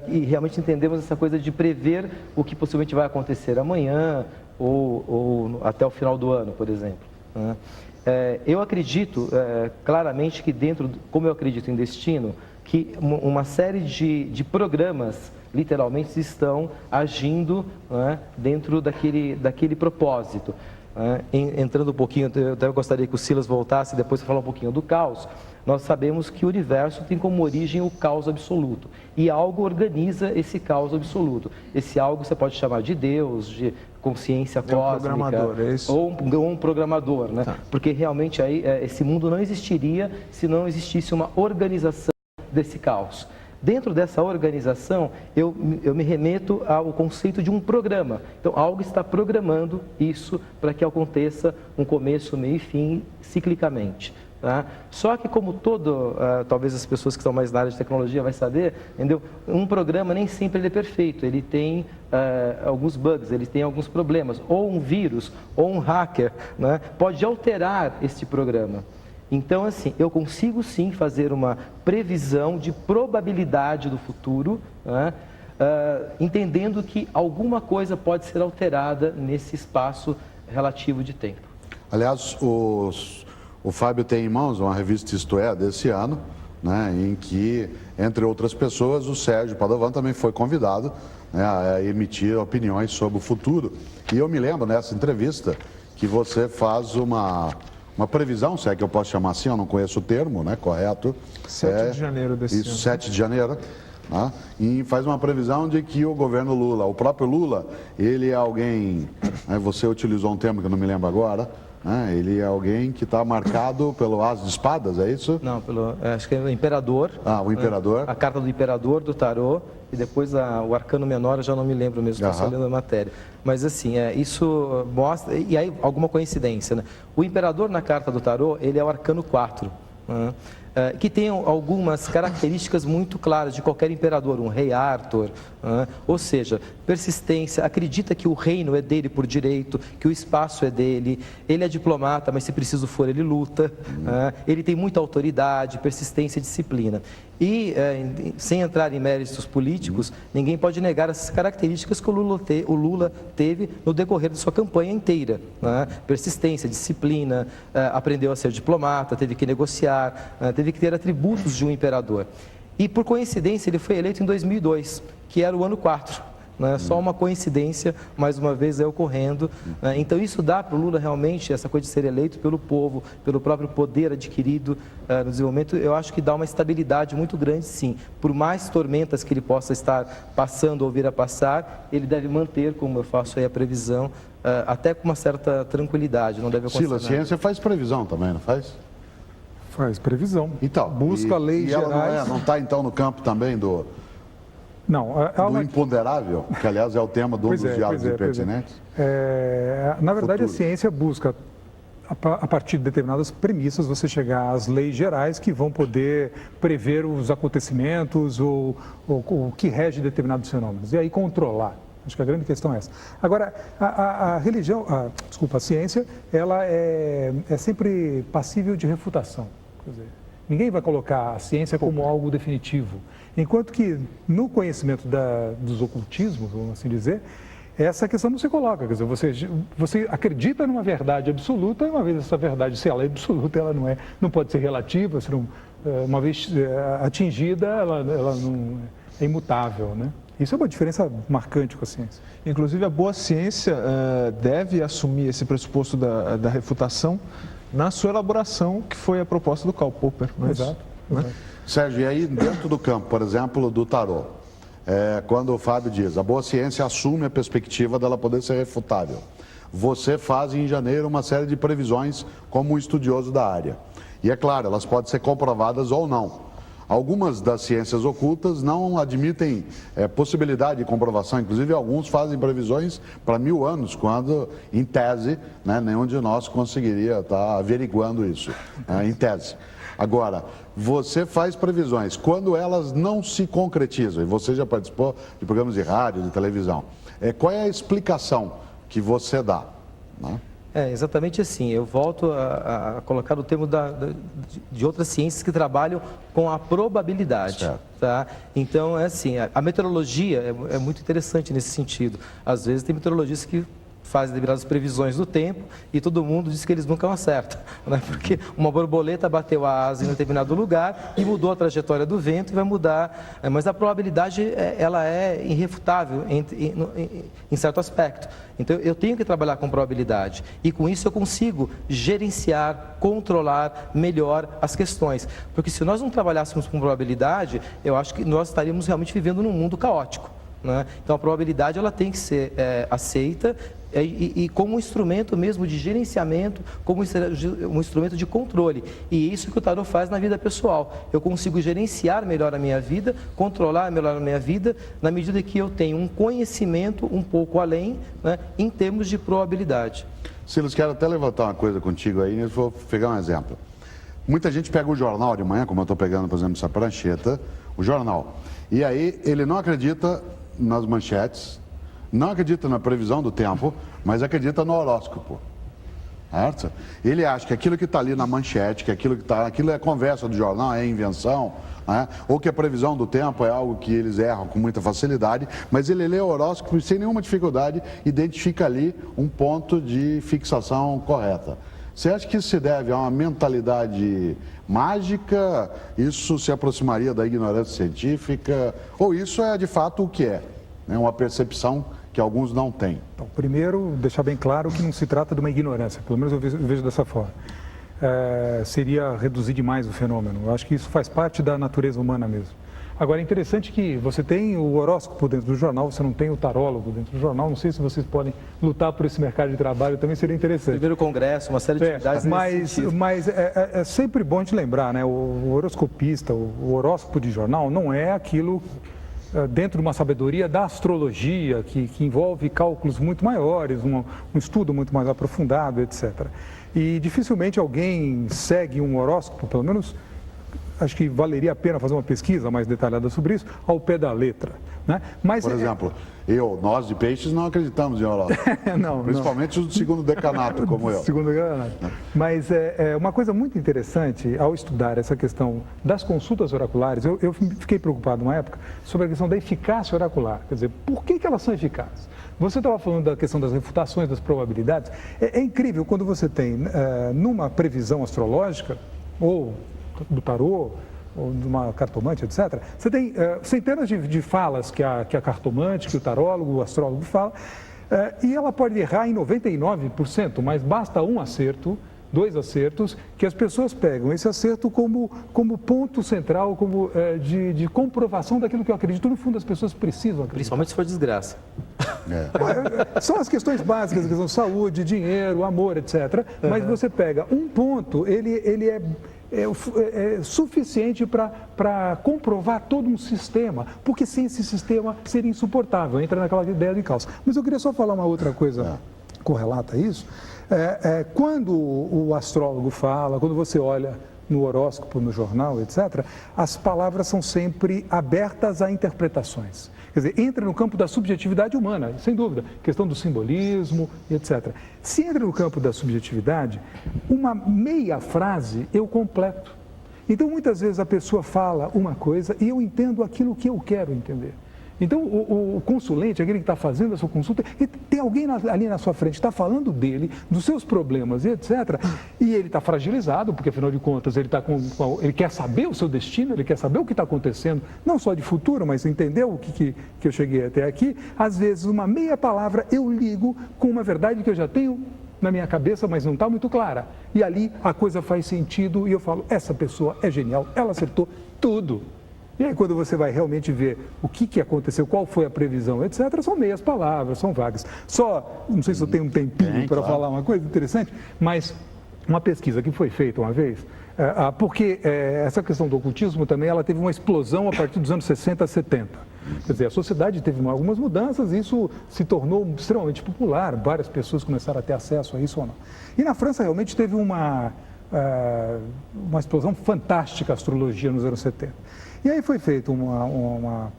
E realmente entendemos essa coisa de prever o que possivelmente vai acontecer amanhã, ou até o final do ano, por exemplo. Né? Eu acredito claramente que como eu acredito em destino, que uma série de programas, literalmente, estão agindo, né, dentro daquele propósito. Entrando um pouquinho, eu até gostaria que o Silas voltasse depois para falar um pouquinho do caos. Nós sabemos que o universo tem como origem o caos absoluto. E algo organiza esse caos absoluto. Esse algo você pode chamar de Deus, de consciência cósmica. Programador, é isso? Ou um programador, né? Tá. Porque realmente aí esse mundo não existiria se não existisse uma organização desse caos. Dentro dessa organização, eu me remeto ao conceito de um programa. Então, algo está programando isso para que aconteça um começo, meio e fim, ciclicamente. Tá? Só que como talvez as pessoas que estão mais na área de tecnologia vai saber, entendeu? Um programa nem sempre ele é perfeito, ele tem alguns bugs, ele tem alguns problemas, ou um vírus, ou um hacker, né? Pode alterar este programa. Então, assim, eu consigo sim fazer uma previsão de probabilidade do futuro, né? Entendendo que alguma coisa pode ser alterada nesse espaço relativo de tempo. Aliás, o Fábio tem em mãos uma revista Isto É, desse ano, né, em que, entre outras pessoas, o Sérgio Padovan também foi convidado, né, a emitir opiniões sobre o futuro. E eu me lembro nessa entrevista que você faz uma previsão, se é que eu posso chamar assim, eu não conheço o termo, né, correto? 7 de janeiro desse ano. Isso, 7 de janeiro. Né, e faz uma previsão de que o governo Lula, o próprio Lula, ele é alguém, né, você utilizou um termo que eu não me lembro agora, né, ele é alguém que está marcado pelo as de espadas, é isso? Não, acho que é o imperador. Ah, o imperador. A carta do imperador, do tarô, e depois o arcano menor, eu já não me lembro mesmo, estou só lendo a matéria. Mas assim, isso mostra, e aí alguma coincidência, né? O imperador na carta do tarô, ele é o arcano 4, né? Que tem algumas características muito claras de qualquer imperador, um rei Arthur, ou seja, persistência, acredita que o reino é dele por direito, que o espaço é dele, ele é diplomata, mas se preciso for ele luta, ele tem muita autoridade, persistência e disciplina. E, sem entrar em méritos políticos, ninguém pode negar essas características que o Lula teve no decorrer de sua campanha inteira, né? Persistência, disciplina, aprendeu a ser diplomata, teve que negociar, teve que ter atributos de um imperador. E, por coincidência, ele foi eleito em 2002, que era o ano 4. Né? Só uma coincidência, mais uma vez, ocorrendo. Né? Então, isso dá para o Lula realmente, essa coisa de ser eleito pelo povo, pelo próprio poder adquirido no desenvolvimento, eu acho que dá uma estabilidade muito grande, sim. Por mais tormentas que ele possa estar passando ou vir a passar, ele deve manter, como eu faço aí a previsão, até com uma certa tranquilidade, não deve acontecer Sila, a ciência faz previsão também, não faz? Faz previsão. Então, busca leis ela gerais. não está, então, no campo também do imponderável, que, aliás, é o tema de um dos diálogos impertinentes? Na verdade, Futuro. a ciência busca, a partir de determinadas premissas, você chegar às leis gerais que vão poder prever os acontecimentos ou o que rege determinados fenômenos. E aí controlar. Acho que a grande questão é essa. Agora, a ciência, ela é sempre passível de refutação. Quer dizer, ninguém vai colocar a ciência como algo definitivo. Enquanto que no conhecimento dos ocultismos, vamos assim dizer, essa questão não se coloca. Quer dizer, você acredita numa verdade absoluta, e uma vez essa verdade, se ela é absoluta, ela não pode ser relativa, uma vez atingida, ela não é imutável, né? Isso é uma diferença marcante com a ciência. Inclusive, a boa ciência deve assumir esse pressuposto da refutação na sua elaboração, que foi a proposta do Karl Popper. Não é Exato. Isso? Né? Sérgio, e aí dentro do campo, por exemplo, do tarô, quando o Fábio diz, a boa ciência assume a perspectiva dela poder ser refutável. Você faz em janeiro uma série de previsões como um estudioso da área. E é claro, elas podem ser comprovadas ou não. Algumas das ciências ocultas não admitem possibilidade de comprovação, inclusive alguns fazem previsões para 1000 anos, quando, em tese, né, nenhum de nós conseguiria estar averiguando isso, em tese. Agora, você faz previsões, quando elas não se concretizam, e você já participou de programas de rádio, de televisão, qual é a explicação que você dá? Né? Exatamente assim. Eu volto a colocar o termo de outras ciências que trabalham com a probabilidade. Certo. Tá? Então, a meteorologia é muito interessante nesse sentido. Às vezes tem meteorologistas que fazem determinadas previsões do tempo e todo mundo diz que eles nunca acertam, né? Porque uma borboleta bateu a asa em determinado lugar e mudou a trajetória do vento e vai mudar, mas a probabilidade ela é irrefutável em certo aspecto. Então eu tenho que trabalhar com probabilidade e com isso eu consigo gerenciar, controlar melhor as questões, porque se nós não trabalhássemos com probabilidade, eu acho que nós estaríamos realmente vivendo num mundo caótico, né? Então a probabilidade ela tem que ser aceita e como um instrumento mesmo de gerenciamento, como um instrumento de controle. E isso que o tarô faz na vida pessoal. Eu consigo gerenciar melhor a minha vida, controlar melhor a minha vida, na medida que eu tenho um conhecimento um pouco além, né, em termos de probabilidade. Silas, quero até levantar uma coisa contigo aí, vou pegar um exemplo. Muita gente pega o jornal de manhã, como eu estou pegando, por exemplo, essa prancheta, o jornal, e aí ele não acredita nas manchetes, não acredita na previsão do tempo, mas acredita no horóscopo, certo? Ele acha que aquilo que está ali na manchete, que aquilo é conversa do jornal, é invenção, né? Ou que a previsão do tempo é algo que eles erram com muita facilidade, mas ele lê o horóscopo e sem nenhuma dificuldade identifica ali um ponto de fixação correta. Você acha que isso se deve a uma mentalidade mágica? Isso se aproximaria da ignorância científica? Ou isso é de fato o que é? É uma percepção que alguns não têm. Então, primeiro, deixar bem claro que não se trata de uma ignorância, pelo menos eu vejo dessa forma. Seria reduzir demais o fenômeno. Eu acho que isso faz parte da natureza humana mesmo. Agora, é interessante que você tem o horóscopo dentro do jornal, você não tem o tarólogo dentro do jornal. Não sei se vocês podem lutar por esse mercado de trabalho, também seria interessante. Primeiro congresso, uma série de atividades mas é sempre bom te lembrar, né? O horoscopista, o horóscopo de jornal não é aquilo dentro de uma sabedoria da astrologia, que envolve cálculos muito maiores, um estudo muito mais aprofundado, etc. E dificilmente alguém segue um horóscopo, pelo menos acho que valeria a pena fazer uma pesquisa mais detalhada sobre isso, ao pé da letra, né? Mas, por exemplo, nós de Peixes não acreditamos em horóscopo, principalmente os do segundo decanato, como eu. Segundo decanato. Mas uma coisa muito interessante ao estudar essa questão das consultas oraculares, eu fiquei preocupado uma época sobre a questão da eficácia oracular, quer dizer, por que elas são eficazes? Você estava falando da questão das refutações, das probabilidades, é incrível quando você tem numa previsão astrológica, ou do tarô, ou de uma cartomante, etc., você tem centenas de falas que a cartomante, que o tarólogo, o astrólogo fala, e ela pode errar em 99%, mas basta um acerto, 2 acertos, que as pessoas pegam esse acerto como ponto central, como de comprovação daquilo que eu acredito. No fundo, as pessoas precisam acreditar. Principalmente se for desgraça. São as questões básicas, que são saúde, dinheiro, amor, etc. Mas você pega um ponto, ele é suficiente para comprovar todo um sistema, porque sem esse sistema seria insuportável, entra naquela ideia de caos. Mas eu queria só falar uma outra coisa correlata a isso. Quando o astrólogo fala, quando você olha no horóscopo, no jornal, etc., as palavras são sempre abertas a interpretações. Quer dizer, entra no campo da subjetividade humana, sem dúvida, questão do simbolismo, etc. Se entra no campo da subjetividade, uma meia frase eu completo. Então, muitas vezes a pessoa fala uma coisa e eu entendo aquilo que eu quero entender. Então, o consulente, aquele que está fazendo a sua consulta, tem alguém ali na sua frente, está falando dele, dos seus problemas e etc. E ele está fragilizado, porque afinal de contas ele quer saber o seu destino, ele quer saber o que está acontecendo, não só de futuro, mas entender o que eu cheguei até aqui. Às vezes, uma meia palavra eu ligo com uma verdade que eu já tenho na minha cabeça, mas não está muito clara. E ali a coisa faz sentido e eu falo, essa pessoa é genial, ela acertou tudo. E aí, quando você vai realmente ver o que aconteceu, qual foi a previsão, etc., são meias palavras, são vagas. Só, não sei se eu tenho um tempinho para falar uma coisa interessante, mas uma pesquisa que foi feita uma vez, porque essa questão do ocultismo também, ela teve uma explosão a partir dos anos 60, 70. Quer dizer, a sociedade teve algumas mudanças e isso se tornou extremamente popular, várias pessoas começaram a ter acesso a isso ou não. E na França realmente teve uma explosão fantástica a astrologia nos anos 70. E aí foi feita uma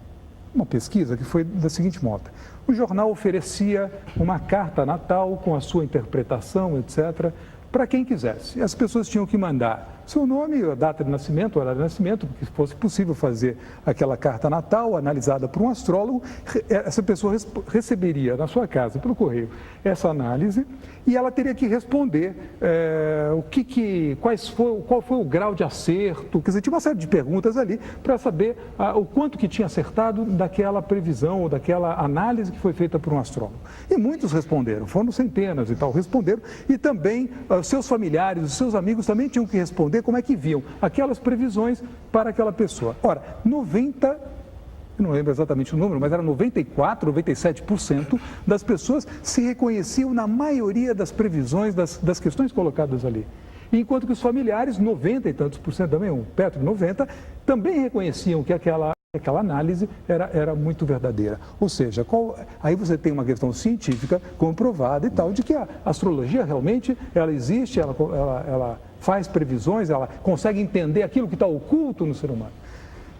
pesquisa que foi da seguinte modo. O jornal oferecia uma carta natal com a sua interpretação, etc., para quem quisesse. As pessoas tinham que mandar seu nome, a data de nascimento, o horário de nascimento, porque fosse possível fazer aquela carta natal analisada por um astrólogo, essa pessoa receberia na sua casa, pelo correio, essa análise e ela teria que responder qual foi o grau de acerto, quer dizer, tinha uma série de perguntas ali para saber o quanto que tinha acertado daquela previsão ou daquela análise que foi feita por um astrólogo. E muitos responderam, foram centenas e tal, responderam, e também seus familiares, os seus amigos também tinham que responder como é que viam aquelas previsões para aquela pessoa. Ora, eu não lembro exatamente o número, mas era 94%, 97% das pessoas se reconheciam na maioria das previsões, das questões colocadas ali. Enquanto que os familiares, 90 e tantos por cento também, perto de 90%, também reconheciam que aquela análise era muito verdadeira. Ou seja, aí você tem uma questão científica comprovada e tal, de que a astrologia realmente ela existe, ela faz previsões, ela consegue entender aquilo que está oculto no ser humano.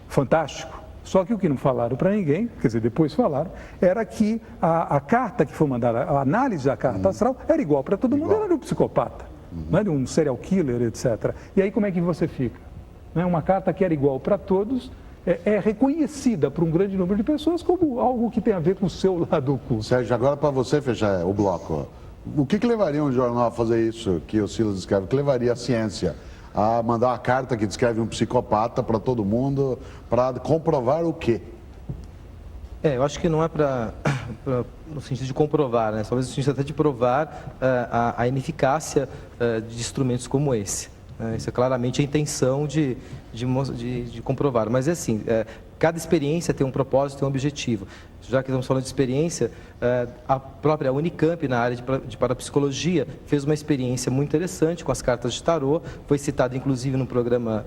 Fantástico. Só que o que não falaram para ninguém, quer dizer, depois falaram, era que a carta que foi mandada, a análise da carta astral, era igual para todo mundo, era de um psicopata, não é de um serial killer, etc. E aí como é que você fica? Uma carta que era igual para todos, é reconhecida por um grande número de pessoas como algo que tem a ver com o seu lado oculto. Sérgio, agora para você fechar o bloco, o que levaria um jornal a fazer isso que o Silas descreve? O que levaria a ciência a mandar uma carta que descreve um psicopata para todo mundo, para comprovar o quê? Eu acho que não é no sentido de comprovar, né? Talvez no sentido até de provar a ineficácia de instrumentos como esse. Isso é claramente a intenção de comprovar. Mas é assim, cada experiência tem um propósito, tem um objetivo. Já que estamos falando de experiência, a própria Unicamp, na área de parapsicologia, fez uma experiência muito interessante com as cartas de tarô. Foi citado, inclusive, no programa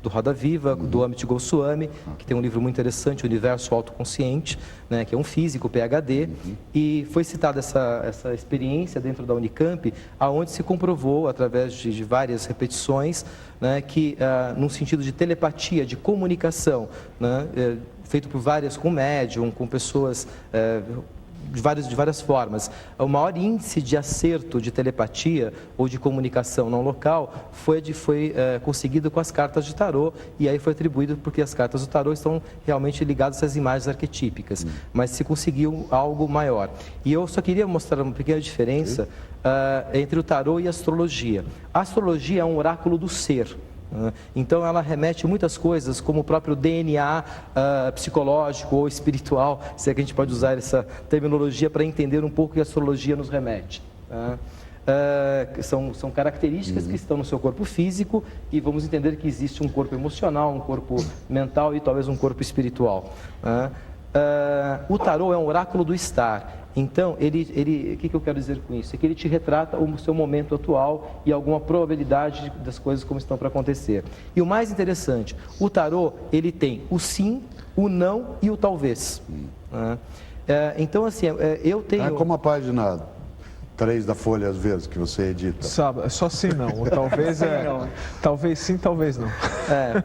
do Roda Viva, do Amit Goswami, que tem um livro muito interessante, O Universo Autoconsciente, né, que é um físico, PhD, e foi citada essa experiência dentro da Unicamp, aonde se comprovou, através de várias repetições, né, que, num sentido de telepatia, de comunicação, né, feito por com médium, com pessoas de várias formas. O maior índice de acerto de telepatia ou de comunicação não local foi conseguido com as cartas de tarô, e aí foi atribuído porque as cartas do tarô estão realmente ligadas às imagens arquetípicas, mas se conseguiu algo maior. E eu só queria mostrar uma pequena diferença entre o tarô e a astrologia. A astrologia é um oráculo do ser. Então ela remete muitas coisas, como o próprio DNA psicológico ou espiritual, se é que a gente pode usar essa terminologia para entender um pouco o que a astrologia nos remete. São características que estão no seu corpo físico, e vamos entender que existe um corpo emocional, um corpo mental e talvez um corpo espiritual. O tarô é um oráculo do estar. Então, o que eu quero dizer com isso? É que ele te retrata o seu momento atual e alguma probabilidade das coisas como estão para acontecer. E o mais interessante, o tarô, ele tem o sim, o não e o talvez. Então, assim, eu tenho... É como a página 3 da Folha, às vezes, que você edita. Sabe, só sim não, ou talvez talvez sim, talvez não.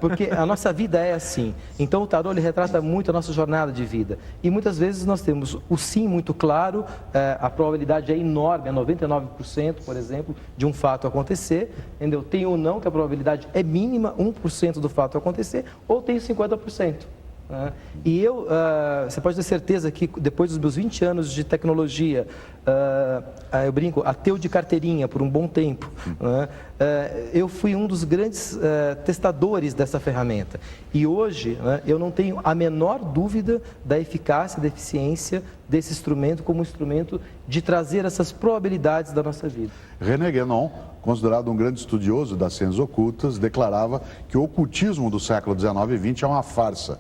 Porque a nossa vida é assim. Então o tarô ele retrata muito a nossa jornada de vida. E muitas vezes nós temos o sim muito claro, a probabilidade é enorme, é 99%, por exemplo, de um fato acontecer. Entendeu? Tem o não, que a probabilidade é mínima, 1% do fato acontecer, ou tem 50%. E você pode ter certeza que depois dos meus 20 anos de tecnologia, eu brinco, ateu de carteirinha por um bom tempo, eu fui um dos grandes testadores dessa ferramenta. E hoje eu não tenho a menor dúvida da eficácia, da eficiência desse instrumento como instrumento de trazer essas probabilidades da nossa vida. René Guénon, considerado um grande estudioso das ciências ocultas, declarava que o ocultismo do século XIX e XX é uma farsa,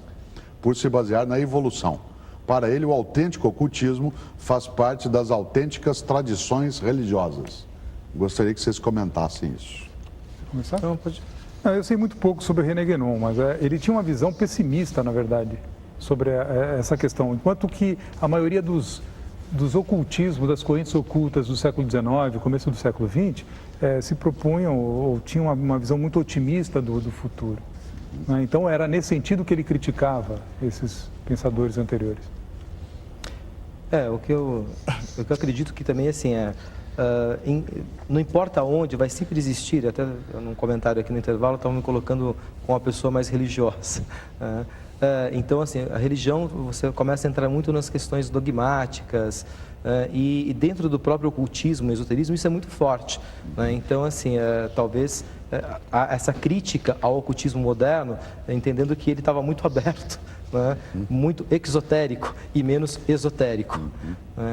por se basear na evolução. Para ele, o autêntico ocultismo faz parte das autênticas tradições religiosas. Gostaria que vocês comentassem isso. Começar? Não, pode. Eu sei muito pouco sobre René Guénon, mas ele tinha uma visão pessimista, na verdade, sobre essa questão. Enquanto que a maioria dos ocultismos, das correntes ocultas do século XIX, começo do século XX, se propunham ou tinham uma visão muito otimista do futuro. Então era nesse sentido que ele criticava esses pensadores anteriores. O que eu acredito que também assim não importa onde, vai sempre existir, até num comentário aqui no intervalo, estava me colocando com uma pessoa mais religiosa. Então, assim, a religião, você começa a entrar muito nas questões dogmáticas, e dentro do próprio ocultismo, esoterismo, isso é muito forte. Então, assim, talvez essa crítica ao ocultismo moderno, entendendo que ele estava muito aberto, muito exotérico e menos esotérico.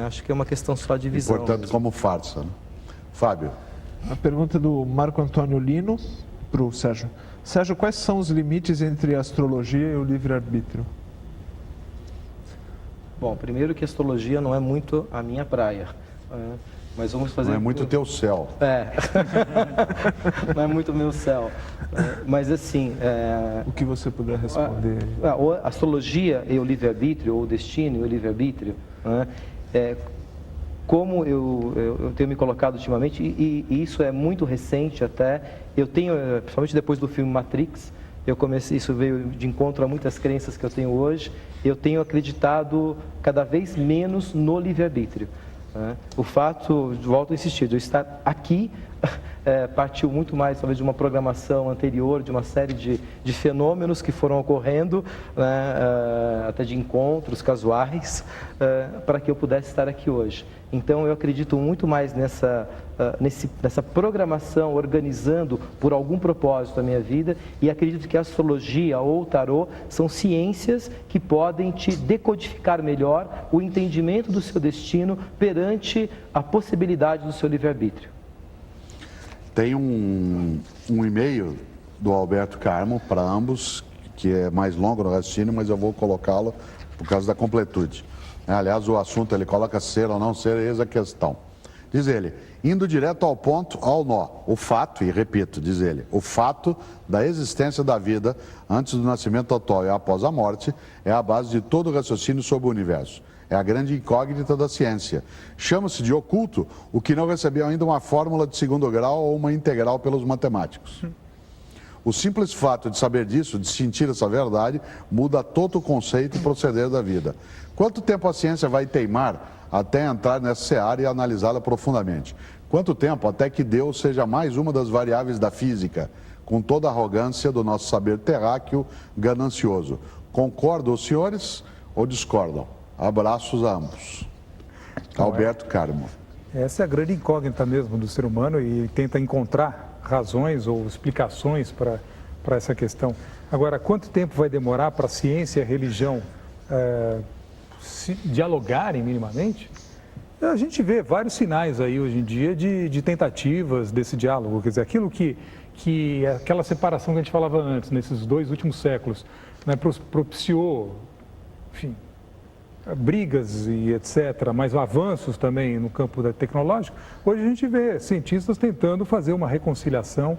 Acho que é uma questão só de visão. Portanto, mesmo. como farsa, né? Fábio. A pergunta do Marco Antônio Lino para o Sérgio. Sérgio, quais são os limites entre a astrologia e o livre-arbítrio? Bom, primeiro que a astrologia não é muito a minha praia, mas vamos fazer... Não é muito o teu céu. Não é muito o meu céu, mas assim... O que você puder responder. A astrologia e o livre-arbítrio, ou o destino e o livre-arbítrio, como eu tenho me colocado ultimamente, e isso é muito recente até, eu tenho, principalmente depois do filme Matrix, isso veio de encontro a muitas crenças que eu tenho hoje, eu tenho acreditado cada vez menos no livre-arbítrio. O fato, volto a insistir, de eu estar aqui, partiu muito mais, talvez, de uma programação anterior, de uma série de fenômenos que foram ocorrendo, até de encontros casuais, para que eu pudesse estar aqui hoje. Então, eu acredito muito mais nessa programação, organizando por algum propósito a minha vida, e acredito que a astrologia ou o tarô são ciências que podem te decodificar melhor o entendimento do seu destino perante a possibilidade do seu livre-arbítrio. Tem um e-mail do Alberto Carmo para ambos, que é mais longo no raciocínio, mas eu vou colocá-lo por causa da completude. Aliás, o assunto ele coloca ser ou não ser, eis a questão. Diz ele, indo direto ao ponto, ao nó, o fato, e repito, diz ele, o fato da existência da vida antes do nascimento atual e após a morte é a base de todo o raciocínio sobre o universo. É a grande incógnita da ciência. Chama-se de oculto o que não recebeu ainda uma fórmula de segundo grau ou uma integral pelos matemáticos. O simples fato de saber disso, de sentir essa verdade, muda todo o conceito e proceder da vida. Quanto tempo a ciência vai teimar até entrar nessa seara e analisá-la profundamente? Quanto tempo até que Deus seja mais uma das variáveis da física, com toda a arrogância do nosso saber terráqueo ganancioso? Concordam os senhores ou discordam? Abraços a ambos. Alberto Carmo. Essa é a grande incógnita mesmo do ser humano e tenta encontrar razões ou explicações para essa questão. Agora, quanto tempo vai demorar para a ciência e a religião se dialogarem minimamente? A gente vê vários sinais aí hoje em dia de tentativas desse diálogo, quer dizer, aquilo que aquela separação que a gente falava antes, nesses 2 últimos séculos, né, propiciou, enfim, brigas e etc., mas avanços também no campo tecnológico. Hoje a gente vê cientistas tentando fazer uma reconciliação,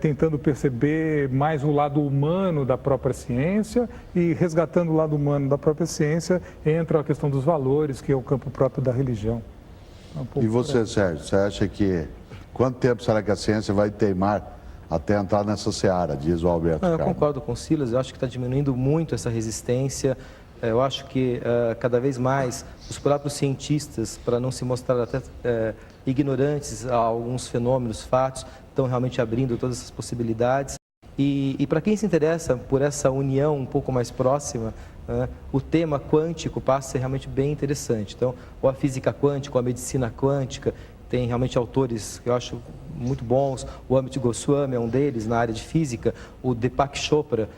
tentando perceber mais o lado humano da própria ciência, e resgatando o lado humano da própria ciência entra a questão dos valores, que é o campo próprio da religião. E você, Sérgio, você acha que quanto tempo será que a ciência vai teimar até entrar nessa seara, diz o Alberto Carmo? Eu concordo com o Silas, eu acho que está diminuindo muito essa resistência. Eu acho que cada vez mais os próprios cientistas, para não se mostrar até ignorantes a alguns fenômenos, fatos, estão realmente abrindo todas essas possibilidades. E para quem se interessa por essa união um pouco mais próxima, o tema quântico passa a ser realmente bem interessante. Então, ou a física quântica, ou a medicina quântica, tem realmente autores que eu acho muito bons. O Amit Goswami é um deles na área de física, o Deepak Chopra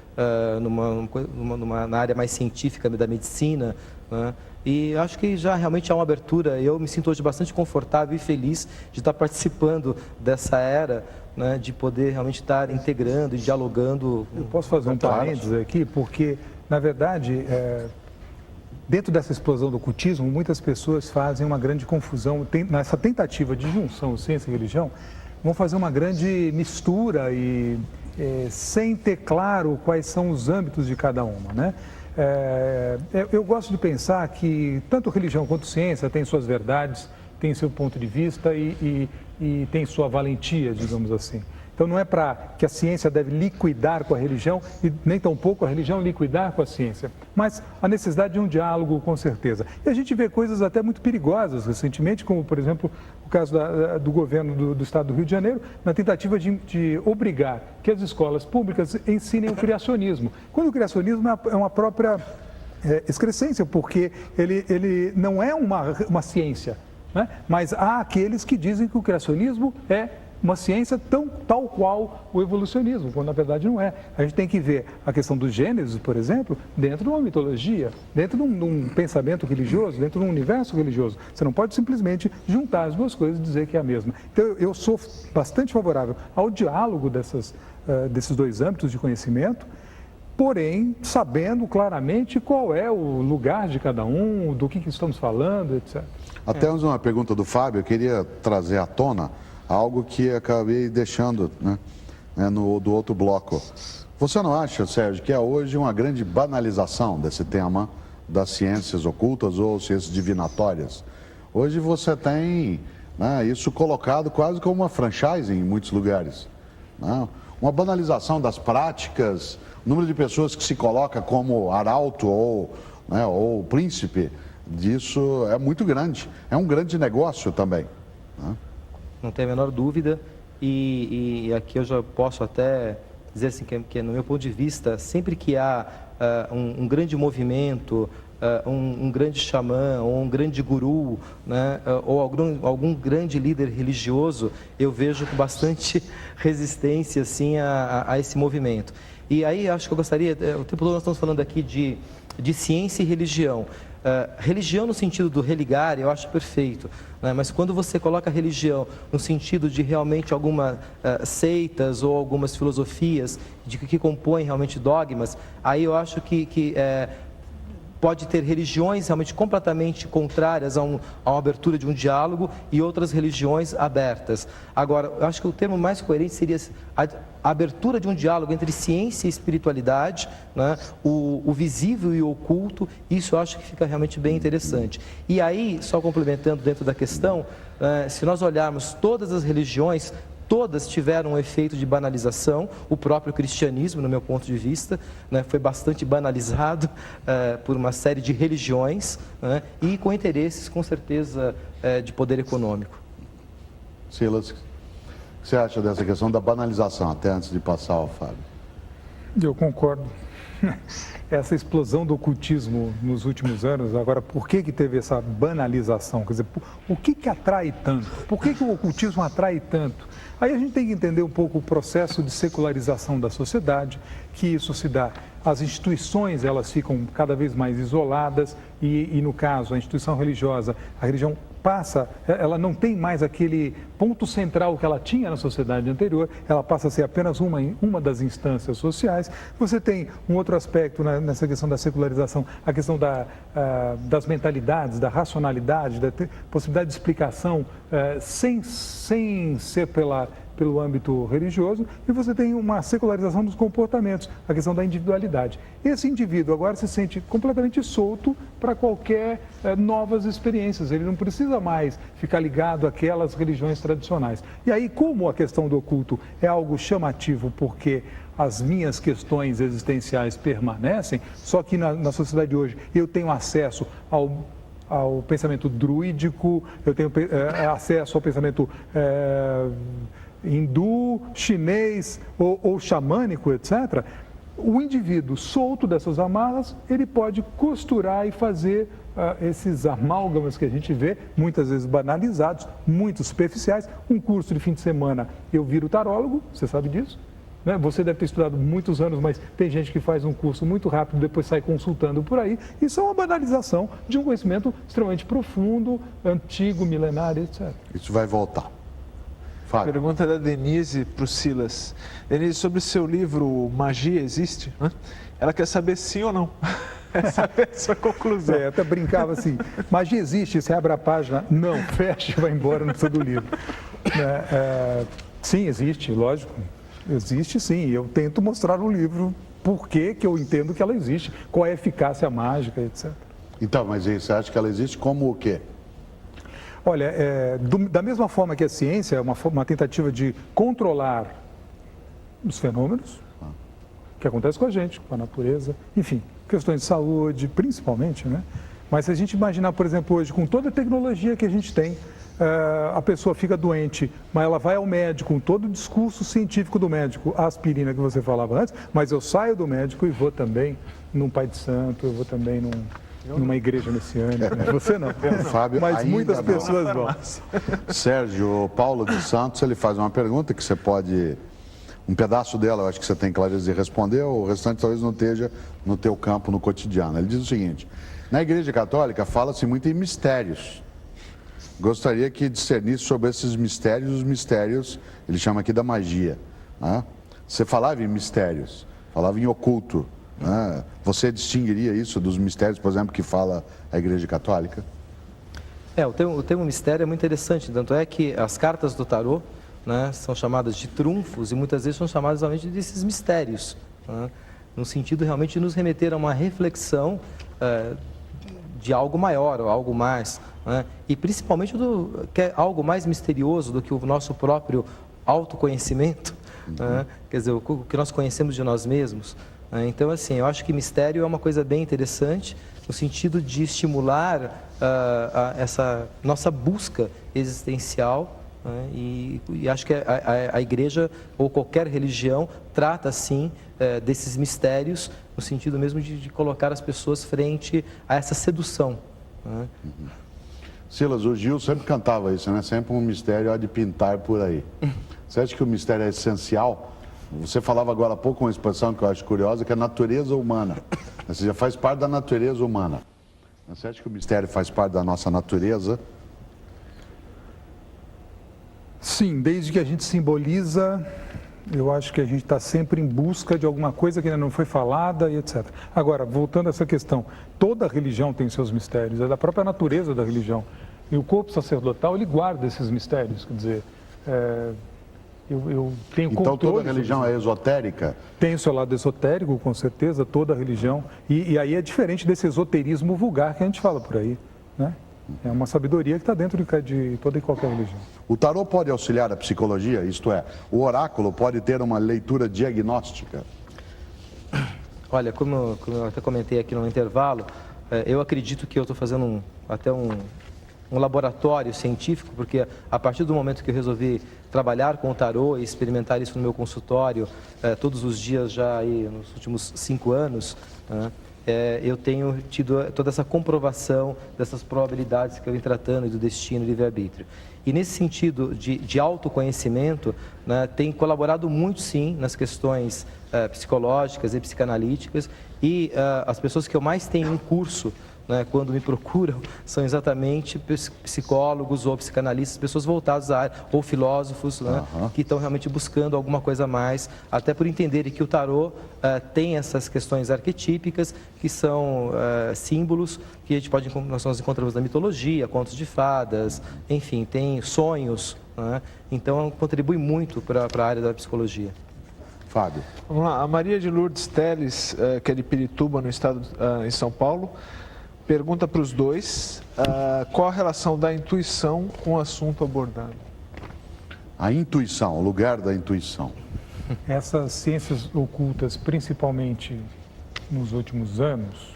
na área mais científica da medicina, né? E acho que já realmente há uma abertura. Eu me sinto hoje bastante confortável e feliz de estar participando dessa era, né, de poder realmente estar integrando e dialogando. Eu posso fazer um parênteses aqui, porque, na verdade, dentro dessa explosão do ocultismo, muitas pessoas fazem uma grande confusão, nessa tentativa de junção ciência e religião, vão fazer uma grande mistura e sem ter claro quais são os âmbitos de cada uma, né? Eu gosto de pensar que tanto religião quanto ciência têm suas verdades, têm seu ponto de vista e tem sua valentia, digamos assim. Então não é para que a ciência deve liquidar com a religião e nem tampouco a religião liquidar com a ciência, mas a necessidade de um diálogo com certeza. E a gente vê coisas até muito perigosas recentemente, como por exemplo o caso do governo do estado do Rio de Janeiro, na tentativa de obrigar que as escolas públicas ensinem o criacionismo. Quando o criacionismo é uma própria excrescência, porque ele não é uma ciência, né? Mas há aqueles que dizem que o criacionismo é uma ciência tal qual o evolucionismo, quando na verdade não é. A gente tem que ver a questão do Gênesis, por exemplo, dentro de uma mitologia, dentro de um pensamento religioso, dentro de um universo religioso. Você não pode simplesmente juntar as duas coisas e dizer que é a mesma. Então eu sou bastante favorável ao diálogo desses dois âmbitos de conhecimento, porém sabendo claramente qual é o lugar de cada um, do que estamos falando, etc. Até uma pergunta do Fábio, eu queria trazer à tona algo que acabei deixando, né, do outro bloco. Você não acha, Sérgio, que é hoje uma grande banalização desse tema das ciências ocultas ou ciências divinatórias? Hoje você tem, né, isso colocado quase como uma franchise em muitos lugares, né? Uma banalização das práticas, o número de pessoas que se coloca como arauto ou príncipe disso é muito grande. É um grande negócio também, né? Não tem a menor dúvida, e aqui eu já posso até dizer assim que no meu ponto de vista, sempre que há um grande movimento, um grande xamã, ou um grande guru, né, ou algum grande líder religioso, eu vejo com bastante resistência assim, a esse movimento. E aí acho que eu gostaria, o tempo todo nós estamos falando aqui de ciência e religião. Religião no sentido do religar, eu acho perfeito, né? Mas quando você coloca religião no sentido de realmente algumas seitas ou algumas filosofias que compõem realmente dogmas, aí eu acho que pode ter religiões realmente completamente contrárias a uma abertura de um diálogo e outras religiões abertas. Agora, eu acho que o termo mais coerente seria a abertura de um diálogo entre ciência e espiritualidade, né? O visível e o oculto, isso eu acho que fica realmente bem interessante. E aí, só complementando dentro da questão, se nós olharmos todas as religiões, todas tiveram um efeito de banalização. O próprio cristianismo, no meu ponto de vista, né, foi bastante banalizado por uma série de religiões, né, e com interesses, com certeza, de poder econômico. Silas, o que você acha dessa questão da banalização, até antes de passar ao Fábio? Eu concordo. Essa explosão do ocultismo nos últimos anos, agora, por que teve essa banalização? Quer dizer, o que atrai tanto? Por que o ocultismo atrai tanto? Aí a gente tem que entender um pouco o processo de secularização da sociedade, que isso se dá. As instituições, elas ficam cada vez mais isoladas e no caso, a instituição religiosa, a religião passa, ela não tem mais aquele ponto central que ela tinha na sociedade anterior, ela passa a ser apenas uma das instâncias sociais. Você tem um outro aspecto nessa questão da secularização, a questão das mentalidades, da racionalidade, da possibilidade de explicação sem ser pelo âmbito religioso, e você tem uma secularização dos comportamentos, a questão da individualidade. Esse indivíduo agora se sente completamente solto para qualquer novas experiências, ele não precisa mais ficar ligado àquelas religiões tradicionais. E aí, como a questão do oculto é algo chamativo, porque as minhas questões existenciais permanecem, só que na sociedade de hoje eu tenho acesso ao pensamento druídico, eu tenho acesso ao pensamento hindu, chinês ou xamânico, etc., o indivíduo solto dessas amarras, ele pode costurar e fazer esses amálgamas que a gente vê, muitas vezes banalizados, muito superficiais. Um curso de fim de semana, eu viro tarólogo, você sabe disso, né? Você deve ter estudado muitos anos, mas tem gente que faz um curso muito rápido, depois sai consultando por aí. Isso é uma banalização de um conhecimento extremamente profundo, antigo, milenário, etc. Isso vai voltar. Fábio. Pergunta da Denise para o Silas. Denise, sobre o seu livro Magia Existe? Né? Ela quer saber sim ou não. Essa é a sua conclusão. Eu até brincava assim, magia existe, você abre a página, não, fecha e vai embora, não precisa do livro. Sim, existe, lógico. Existe sim, eu tento mostrar no livro por que eu entendo que ela existe, qual é a eficácia mágica, etc. Então, mas você acha que ela existe como o quê? Olha, da mesma forma que a ciência é uma tentativa de controlar os fenômenos que acontecem com a gente, com a natureza, enfim, questões de saúde, principalmente, né? Mas se a gente imaginar, por exemplo, hoje, com toda a tecnologia que a gente tem, a pessoa fica doente, mas ela vai ao médico, com todo o discurso científico do médico, a aspirina que você falava antes, mas eu saio do médico e vou também num pai de santo, eu vou também numa igreja messiânica. Você não, Fábio, mas ainda muitas não. pessoas vão. Sérgio Paulo dos Santos, ele faz uma pergunta que você pode... Um pedaço dela eu acho que você tem clareza de responder, o restante talvez não esteja no teu campo, no cotidiano. Ele diz o seguinte: na Igreja Católica fala-se muito em mistérios. Gostaria que discernisse sobre esses mistérios, os mistérios, ele chama aqui da magia. Né? Você falava em mistérios, falava em oculto. Né? Você distinguiria isso dos mistérios, por exemplo, que fala a Igreja Católica? O termo mistério é muito interessante, tanto é que as cartas do tarô, né, são chamadas de trunfos e muitas vezes são chamadas realmente desses mistérios, né, no sentido realmente de nos remeter a uma reflexão de algo maior ou algo mais, né, e principalmente que é algo mais misterioso do que o nosso próprio autoconhecimento, né, quer dizer, o que nós conhecemos de nós mesmos. Né. Então, assim, eu acho que mistério é uma coisa bem interessante no sentido de estimular essa nossa busca existencial. E acho que a igreja ou qualquer religião trata, sim, desses mistérios, no sentido mesmo de colocar as pessoas frente a essa sedução. Né? Silas, o Gil sempre cantava isso, né? Sempre um mistério há de pintar por aí. Você acha que o mistério é essencial? Você falava agora há pouco uma expressão que eu acho curiosa, que é a natureza humana. Você já faz parte da natureza humana. Você acha que o mistério faz parte da nossa natureza? Sim, desde que a gente simboliza, eu acho que a gente está sempre em busca de alguma coisa que ainda não foi falada e etc. Agora, voltando a essa questão, toda religião tem seus mistérios, é da própria natureza da religião. E o corpo sacerdotal, ele guarda esses mistérios, quer dizer, eu tenho então, controle. toda religião é esotérica? Tem o seu lado esotérico, com certeza, toda religião. E aí é diferente desse esoterismo vulgar que a gente fala por aí, né? É uma sabedoria que está dentro de toda e qualquer religião. O tarô pode auxiliar a psicologia, isto é, o oráculo pode ter uma leitura diagnóstica? Olha, como eu até comentei aqui no intervalo, eu acredito que eu estou fazendo até um laboratório científico, porque a partir do momento que eu resolvi trabalhar com o tarô e experimentar isso no meu consultório todos os dias já aí nos últimos 5 anos, né, eu tenho tido toda essa comprovação dessas probabilidades que eu venho tratando, do destino e livre-arbítrio. E nesse sentido de autoconhecimento, né, tem colaborado muito, sim, nas questões psicológicas e psicanalíticas, e as pessoas que eu mais tenho em curso, né, quando me procuram, são exatamente psicólogos ou psicanalistas, pessoas voltadas à área, ou filósofos, né, que estão realmente buscando alguma coisa a mais, até por entenderem que o tarô tem essas questões arquetípicas, que são símbolos que nós encontramos na mitologia, contos de fadas, enfim, tem sonhos, né, então contribui muito para a área da psicologia. Fábio. Vamos lá, a Maria de Lourdes Teles, que é de Pirituba, no estado, em São Paulo, pergunta para os dois qual a relação da intuição com o assunto abordado. A intuição, o lugar da intuição. Essas ciências ocultas, principalmente nos últimos anos,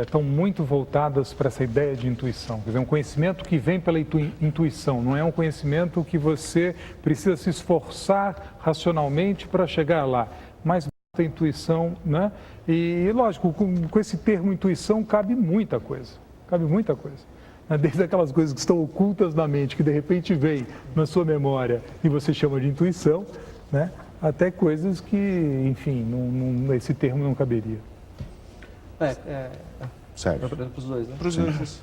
estão muito voltadas para essa ideia de intuição. Quer dizer, um conhecimento que vem pela intuição, não é um conhecimento que você precisa se esforçar racionalmente para chegar lá, mas a intuição, né? E lógico, com esse termo intuição cabe muita coisa, desde aquelas coisas que estão ocultas na mente, que de repente vem na sua memória e você chama de intuição, né? Até coisas que, enfim, esse termo não caberia. Sérgio. Para os dois, né? Para os dois.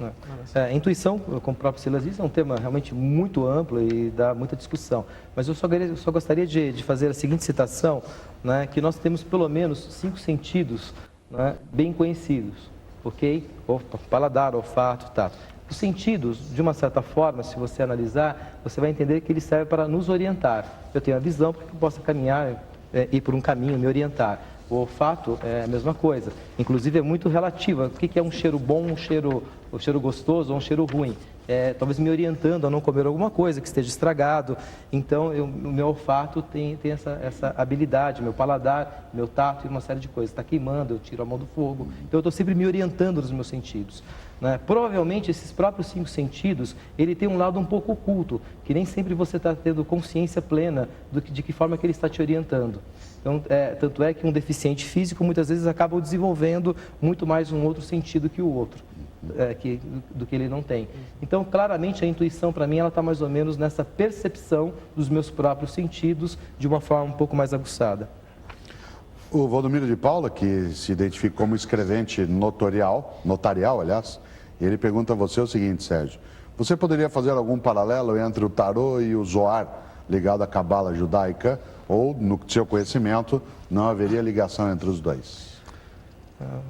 Intuição, como o próprio Silas disse, é um tema realmente muito amplo e dá muita discussão. Mas eu só gostaria de fazer a seguinte citação, né, que nós temos pelo menos 5 sentidos, né, bem conhecidos, ok? O paladar, olfato, tato. Os sentidos, de uma certa forma, se você analisar, você vai entender que eles servem para nos orientar. Eu tenho a visão para que eu possa caminhar, ir por um caminho, me orientar. O olfato é a mesma coisa, inclusive é muito relativa. O que é um cheiro bom, um cheiro o cheiro gostoso ou um cheiro ruim. Talvez me orientando a não comer alguma coisa que esteja estragado. Então, o meu olfato tem essa habilidade, meu paladar, meu tato e uma série de coisas. Está queimando, eu tiro a mão do fogo. Então, eu estou sempre me orientando nos meus sentidos. Né? Provavelmente, esses próprios 5 sentidos, ele tem um lado um pouco oculto, que nem sempre você está tendo consciência plena de que forma que ele está te orientando. Então, tanto é que um deficiente físico, muitas vezes, acaba desenvolvendo muito mais um outro sentido que o outro. Do que ele não tem. Então, claramente, a intuição, para mim, ela está mais ou menos nessa percepção dos meus próprios sentidos de uma forma um pouco mais aguçada. O Valdomiro de Paula, que se identifica como escrevente notarial, aliás, ele pergunta a você o seguinte, Sérgio: você poderia fazer algum paralelo entre o tarô e o zoar ligado à cabala judaica, ou, no seu conhecimento, não haveria ligação entre os dois?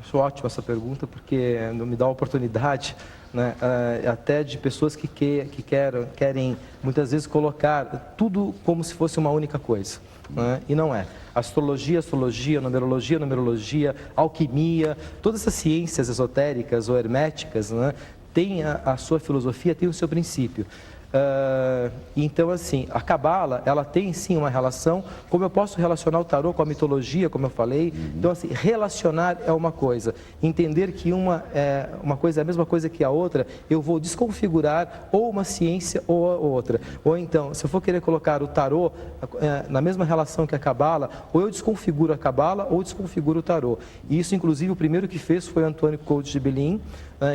Acho ótima essa pergunta, porque me dá a oportunidade, né, até de pessoas que querem, muitas vezes, colocar tudo como se fosse uma única coisa. Né? E não é. Astrologia, numerologia, alquimia, todas essas ciências esotéricas ou herméticas, né, têm a sua filosofia, tem o seu princípio. Então, assim, a cabala, ela tem sim uma relação, como eu posso relacionar o tarô com a mitologia, como eu falei. Então, assim, relacionar é uma coisa, entender que uma coisa é a mesma coisa que a outra, eu vou desconfigurar ou uma ciência ou a outra. Ou então, se eu for querer colocar o tarô na mesma relação que a cabala, ou eu desconfiguro a cabala ou desconfiguro o tarô. E isso, inclusive, o primeiro que fez foi Antônio Couto de Belin,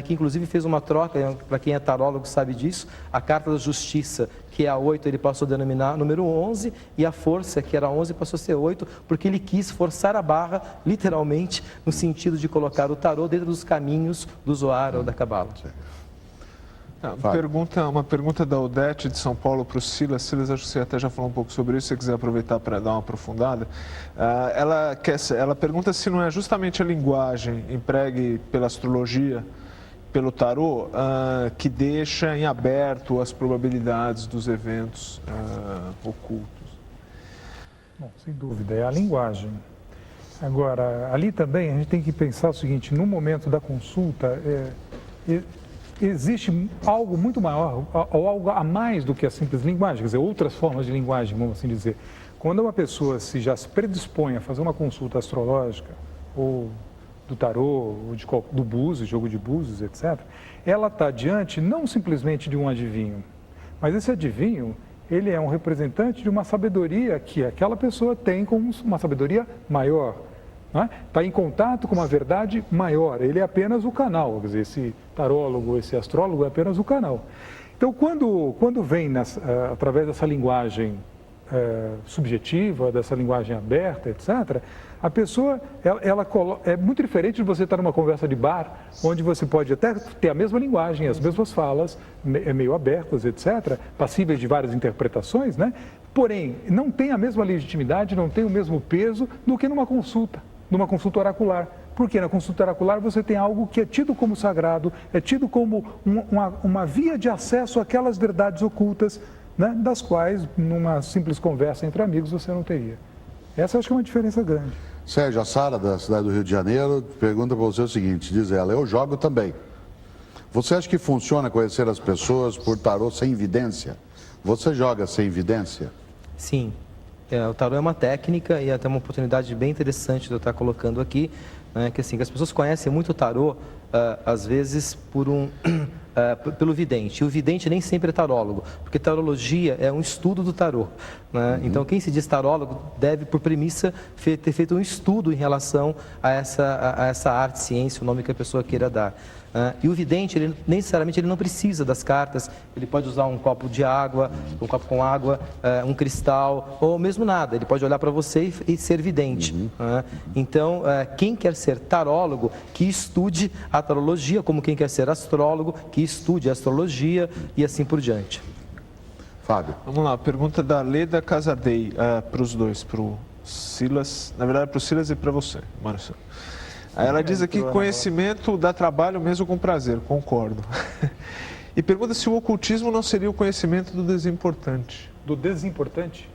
que inclusive fez uma troca, para quem é tarólogo sabe disso, a carta da justiça, que é a 8, ele passou a denominar número 11, e a força, que era 11, passou a ser 8, porque ele quis forçar a barra, literalmente, no sentido de colocar o tarô dentro dos caminhos do Zohar ou da Cabala. Uma pergunta da Odete de São Paulo para o Silas. Silas, acho que você até já falou um pouco sobre isso, se você quiser aproveitar para dar uma aprofundada. Ela pergunta se não é justamente a linguagem empregue pela astrologia, pelo tarô, que deixa em aberto as probabilidades dos eventos ocultos. Bom, sem dúvida, é a linguagem. Agora, ali também a gente tem que pensar o seguinte: no momento da consulta, existe algo muito maior, ou algo a mais do que a simples linguagem, quer dizer, outras formas de linguagem, vamos assim dizer. Quando uma pessoa já se predispõe a fazer uma consulta astrológica, ou do tarô, ou do búzios, jogo de búzios, etc., ela está diante não simplesmente de um adivinho, mas esse adivinho, ele é um representante de uma sabedoria que aquela pessoa tem como uma sabedoria maior. Está em contato com uma verdade maior, ele é apenas o canal, quer dizer, esse tarólogo, esse astrólogo é apenas o canal. Então, quando vem através dessa linguagem subjetiva, dessa linguagem aberta, etc., a pessoa, é muito diferente de você estar numa conversa de bar, onde você pode até ter a mesma linguagem, as mesmas falas, meio abertas, etc., passíveis de várias interpretações, né? Porém, não tem a mesma legitimidade, não tem o mesmo peso do que numa consulta oracular. Porque na consulta oracular você tem algo que é tido como sagrado, é tido como uma via de acesso àquelas verdades ocultas, né, das quais, numa simples conversa entre amigos, você não teria. Essa eu acho que é uma diferença grande. Sérgio, a Sara, da cidade do Rio de Janeiro, pergunta para você o seguinte, diz ela: eu jogo também. Você acha que funciona conhecer as pessoas por tarô sem evidência? Você joga sem evidência? Sim. O tarô é uma técnica e até uma oportunidade bem interessante de eu estar colocando aqui, né, que assim, as pessoas conhecem muito o tarô, às vezes, pelo vidente. E o vidente nem sempre é tarólogo, porque tarologia é um estudo do tarô. Né? Então, quem se diz tarólogo deve, por premissa, ter feito um estudo em relação a essa arte, ciência, o nome que a pessoa queira dar. E o vidente, necessariamente, ele não precisa das cartas, ele pode usar um copo de água, um copo com água, um cristal, ou mesmo nada, ele pode olhar para você e ser vidente. Então, quem quer ser tarólogo, que estude a tarologia, como quem quer ser astrólogo, que estude a astrologia e assim por diante. Fábio. Vamos lá, pergunta da Leda Casadei, para os dois, para o Silas, na verdade para o Silas e para você, Márcio. Ela diz aqui: conhecimento dá trabalho mesmo com prazer, concordo. E pergunta se o ocultismo não seria o conhecimento do desimportante. Do desimportante?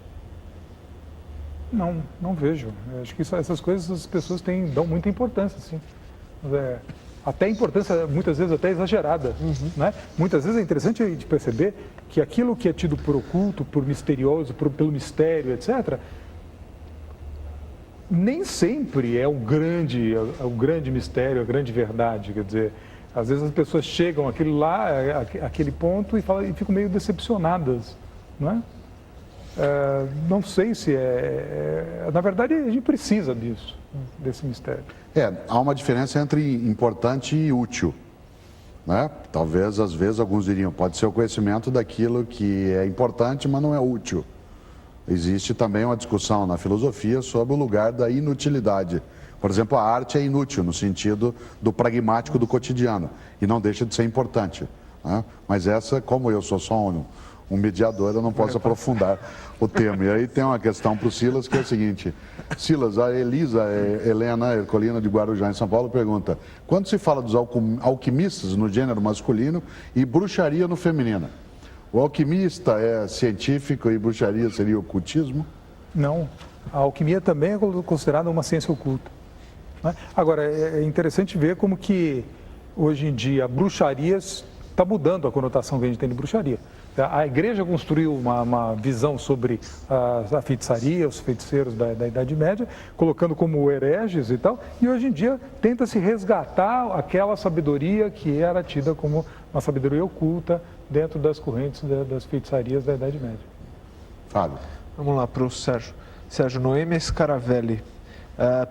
Não vejo. Eu acho que essas coisas as pessoas dão muita importância, sim. até importância, muitas vezes até exagerada. Né? Muitas vezes é interessante a gente perceber que aquilo que é tido por oculto, por misterioso, pelo mistério, etc., nem sempre é o grande mistério, a grande verdade. Quer dizer, às vezes as pessoas chegam àquele ponto e ficam meio decepcionadas. Não é? Não sei se na verdade, a gente precisa disso, desse mistério. Há uma diferença entre importante e útil. Né? Talvez, às vezes, alguns diriam, pode ser o conhecimento daquilo que é importante, mas não é útil. Existe também uma discussão na filosofia sobre o lugar da inutilidade. Por exemplo, a arte é inútil no sentido do pragmático do cotidiano e não deixa de ser importante. Né? Mas essa, como eu sou só um mediador, eu não posso aprofundar o tema. E aí tem uma questão para o Silas, que é o seguinte. Silas, a Helena Ercolina de Guarujá, em São Paulo, pergunta: quando se fala dos alquimistas no gênero masculino e bruxaria no feminino, o alquimista é científico e bruxaria seria ocultismo? Não. A alquimia também é considerada uma ciência oculta. Né? Agora, é interessante ver como que, hoje em dia, a bruxaria está mudando a conotação que a gente tem de bruxaria. A igreja construiu uma visão sobre a feitiçaria, os feiticeiros da Idade Média, colocando como hereges e tal, e hoje em dia tenta-se resgatar aquela sabedoria que era tida como uma sabedoria oculta dentro das correntes das feitiçarias da Idade Média. Fábio. Vamos lá para o Sérgio. Sérgio, Noemi Scaravelli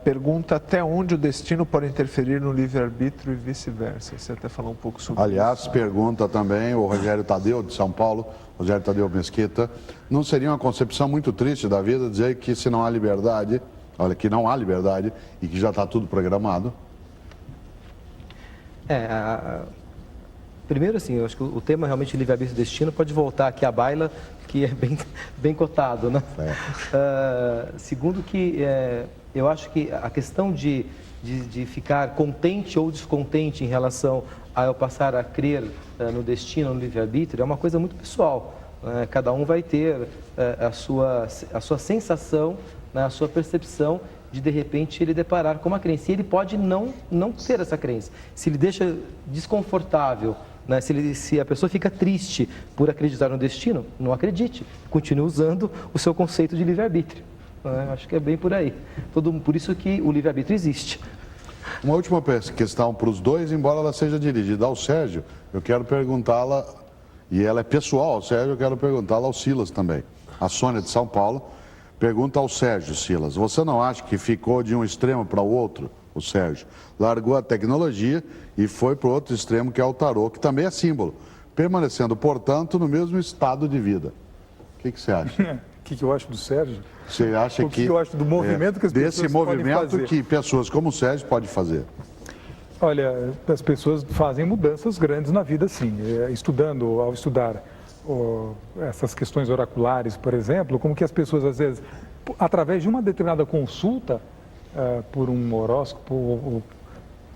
pergunta até onde o destino pode interferir no livre-arbítrio e vice-versa. Você até falou um pouco sobre Aliás, isso. pergunta também o Rogério Tadeu, de São Paulo, Rogério Tadeu Mesquita, não seria uma concepção muito triste da vida dizer que se não há liberdade, olha, que não há liberdade e que já está tudo programado? Primeiro, assim, eu acho que o tema realmente livre-arbítrio e destino pode voltar aqui à baila, que é bem cotado, né? Segundo que eu acho que a questão de ficar contente ou descontente em relação a eu passar a crer no destino, no livre-arbítrio, é uma coisa muito pessoal. Cada um vai ter a sua sensação, a sua percepção de repente, ele deparar com uma crença. E ele pode não ter essa crença. Se ele deixa desconfortável, né? Se a pessoa fica triste por acreditar no destino, não acredite. Continue usando o seu conceito de livre-arbítrio. Acho que é bem por aí. Por isso que o livre-arbítrio existe. Uma última questão para os dois, embora ela seja dirigida ao Sérgio, eu quero perguntá-la, e ela é pessoal ao Sérgio, eu quero perguntá-la ao Silas também. A Sônia de São Paulo pergunta ao Sérgio, Silas, você não acha que ficou de um extremo para o outro, o Sérgio? Largou a tecnologia e foi para o outro extremo, que é o tarô, que também é símbolo, permanecendo, portanto, no mesmo estado de vida. O que você acha? O que eu acho do Sérgio? Você acha o que eu acho do movimento que as pessoas desse movimento podem fazer? que pessoas como o Sérgio podem fazer? Olha, as pessoas fazem mudanças grandes na vida, sim. Ao estudar essas questões oraculares, por exemplo, como que as pessoas, às vezes, através de uma determinada consulta, por um horóscopo, ou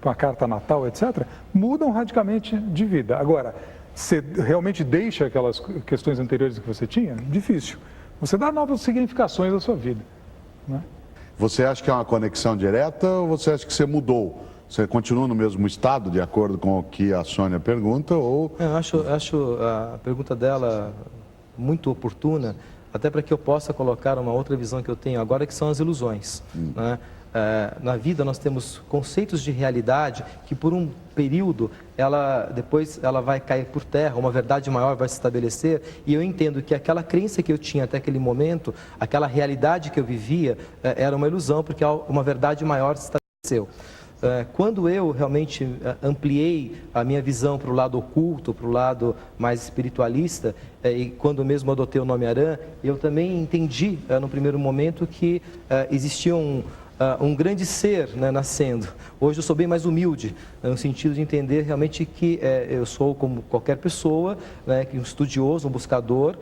uma carta natal, etc., mudam radicalmente de vida. Agora, você realmente deixa aquelas questões anteriores que você tinha? Difícil. Você dá novas significações à sua vida. Né? Você acha que é uma conexão direta ou você acha que você mudou? Você continua no mesmo estado, de acordo com o que a Sônia pergunta? Ou... Eu acho a pergunta dela muito oportuna, até para que eu possa colocar uma outra visão que eu tenho agora, que são as ilusões. Né? Na vida nós temos conceitos de realidade que por um período depois ela vai cair por terra, uma verdade maior vai se estabelecer, e eu entendo que aquela crença que eu tinha até aquele momento, aquela realidade que eu vivia, era uma ilusão, porque uma verdade maior se estabeleceu. Quando eu realmente ampliei a minha visão para o lado oculto, para o lado mais espiritualista, e quando mesmo adotei o nome Aran, eu também entendi no primeiro momento que existia um grande ser, né, nascendo. Hoje eu sou bem mais humilde, no sentido de entender realmente que eu sou como qualquer pessoa, né, um estudioso, um buscador,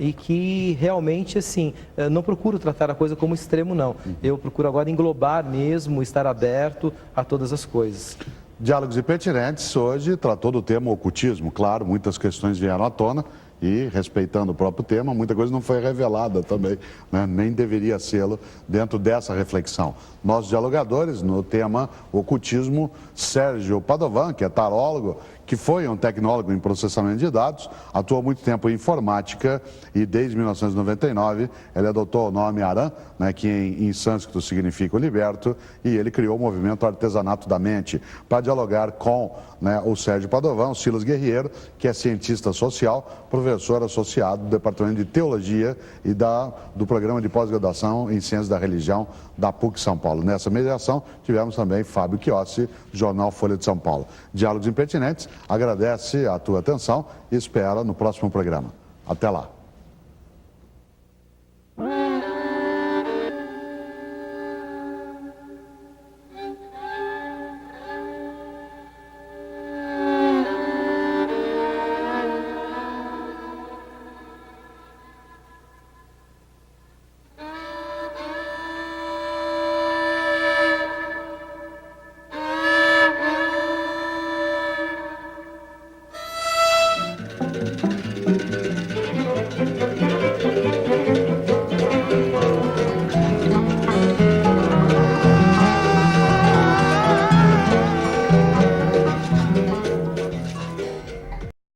e que realmente, assim, não procuro tratar a coisa como extremo, não. Eu procuro agora englobar mesmo, estar aberto a todas as coisas. Diálogos Impertinentes hoje tratou do tema ocultismo, claro, muitas questões vieram à tona, e, respeitando o próprio tema, muita coisa não foi revelada também, né? Nem deveria sê-lo dentro dessa reflexão. Nossos dialogadores, no tema ocultismo, Sérgio Padovan, que é tarólogo, que foi um tecnólogo em processamento de dados, atuou há muito tempo em informática e desde 1999 ele adotou o nome Aran, né, que em sânscrito significa o liberto, e ele criou o movimento Artesanato da Mente para dialogar com, né, o Sérgio Padovan, o Silas Guerreiro, que é cientista social, professor associado do Departamento de Teologia e do Programa de Pós-Graduação em Ciências da Religião da PUC São Paulo. Nessa mediação tivemos também Fábio Chiossi, Jornal Folha de São Paulo. Diálogos Impertinentes agradece a tua atenção e espera no próximo programa. Até lá.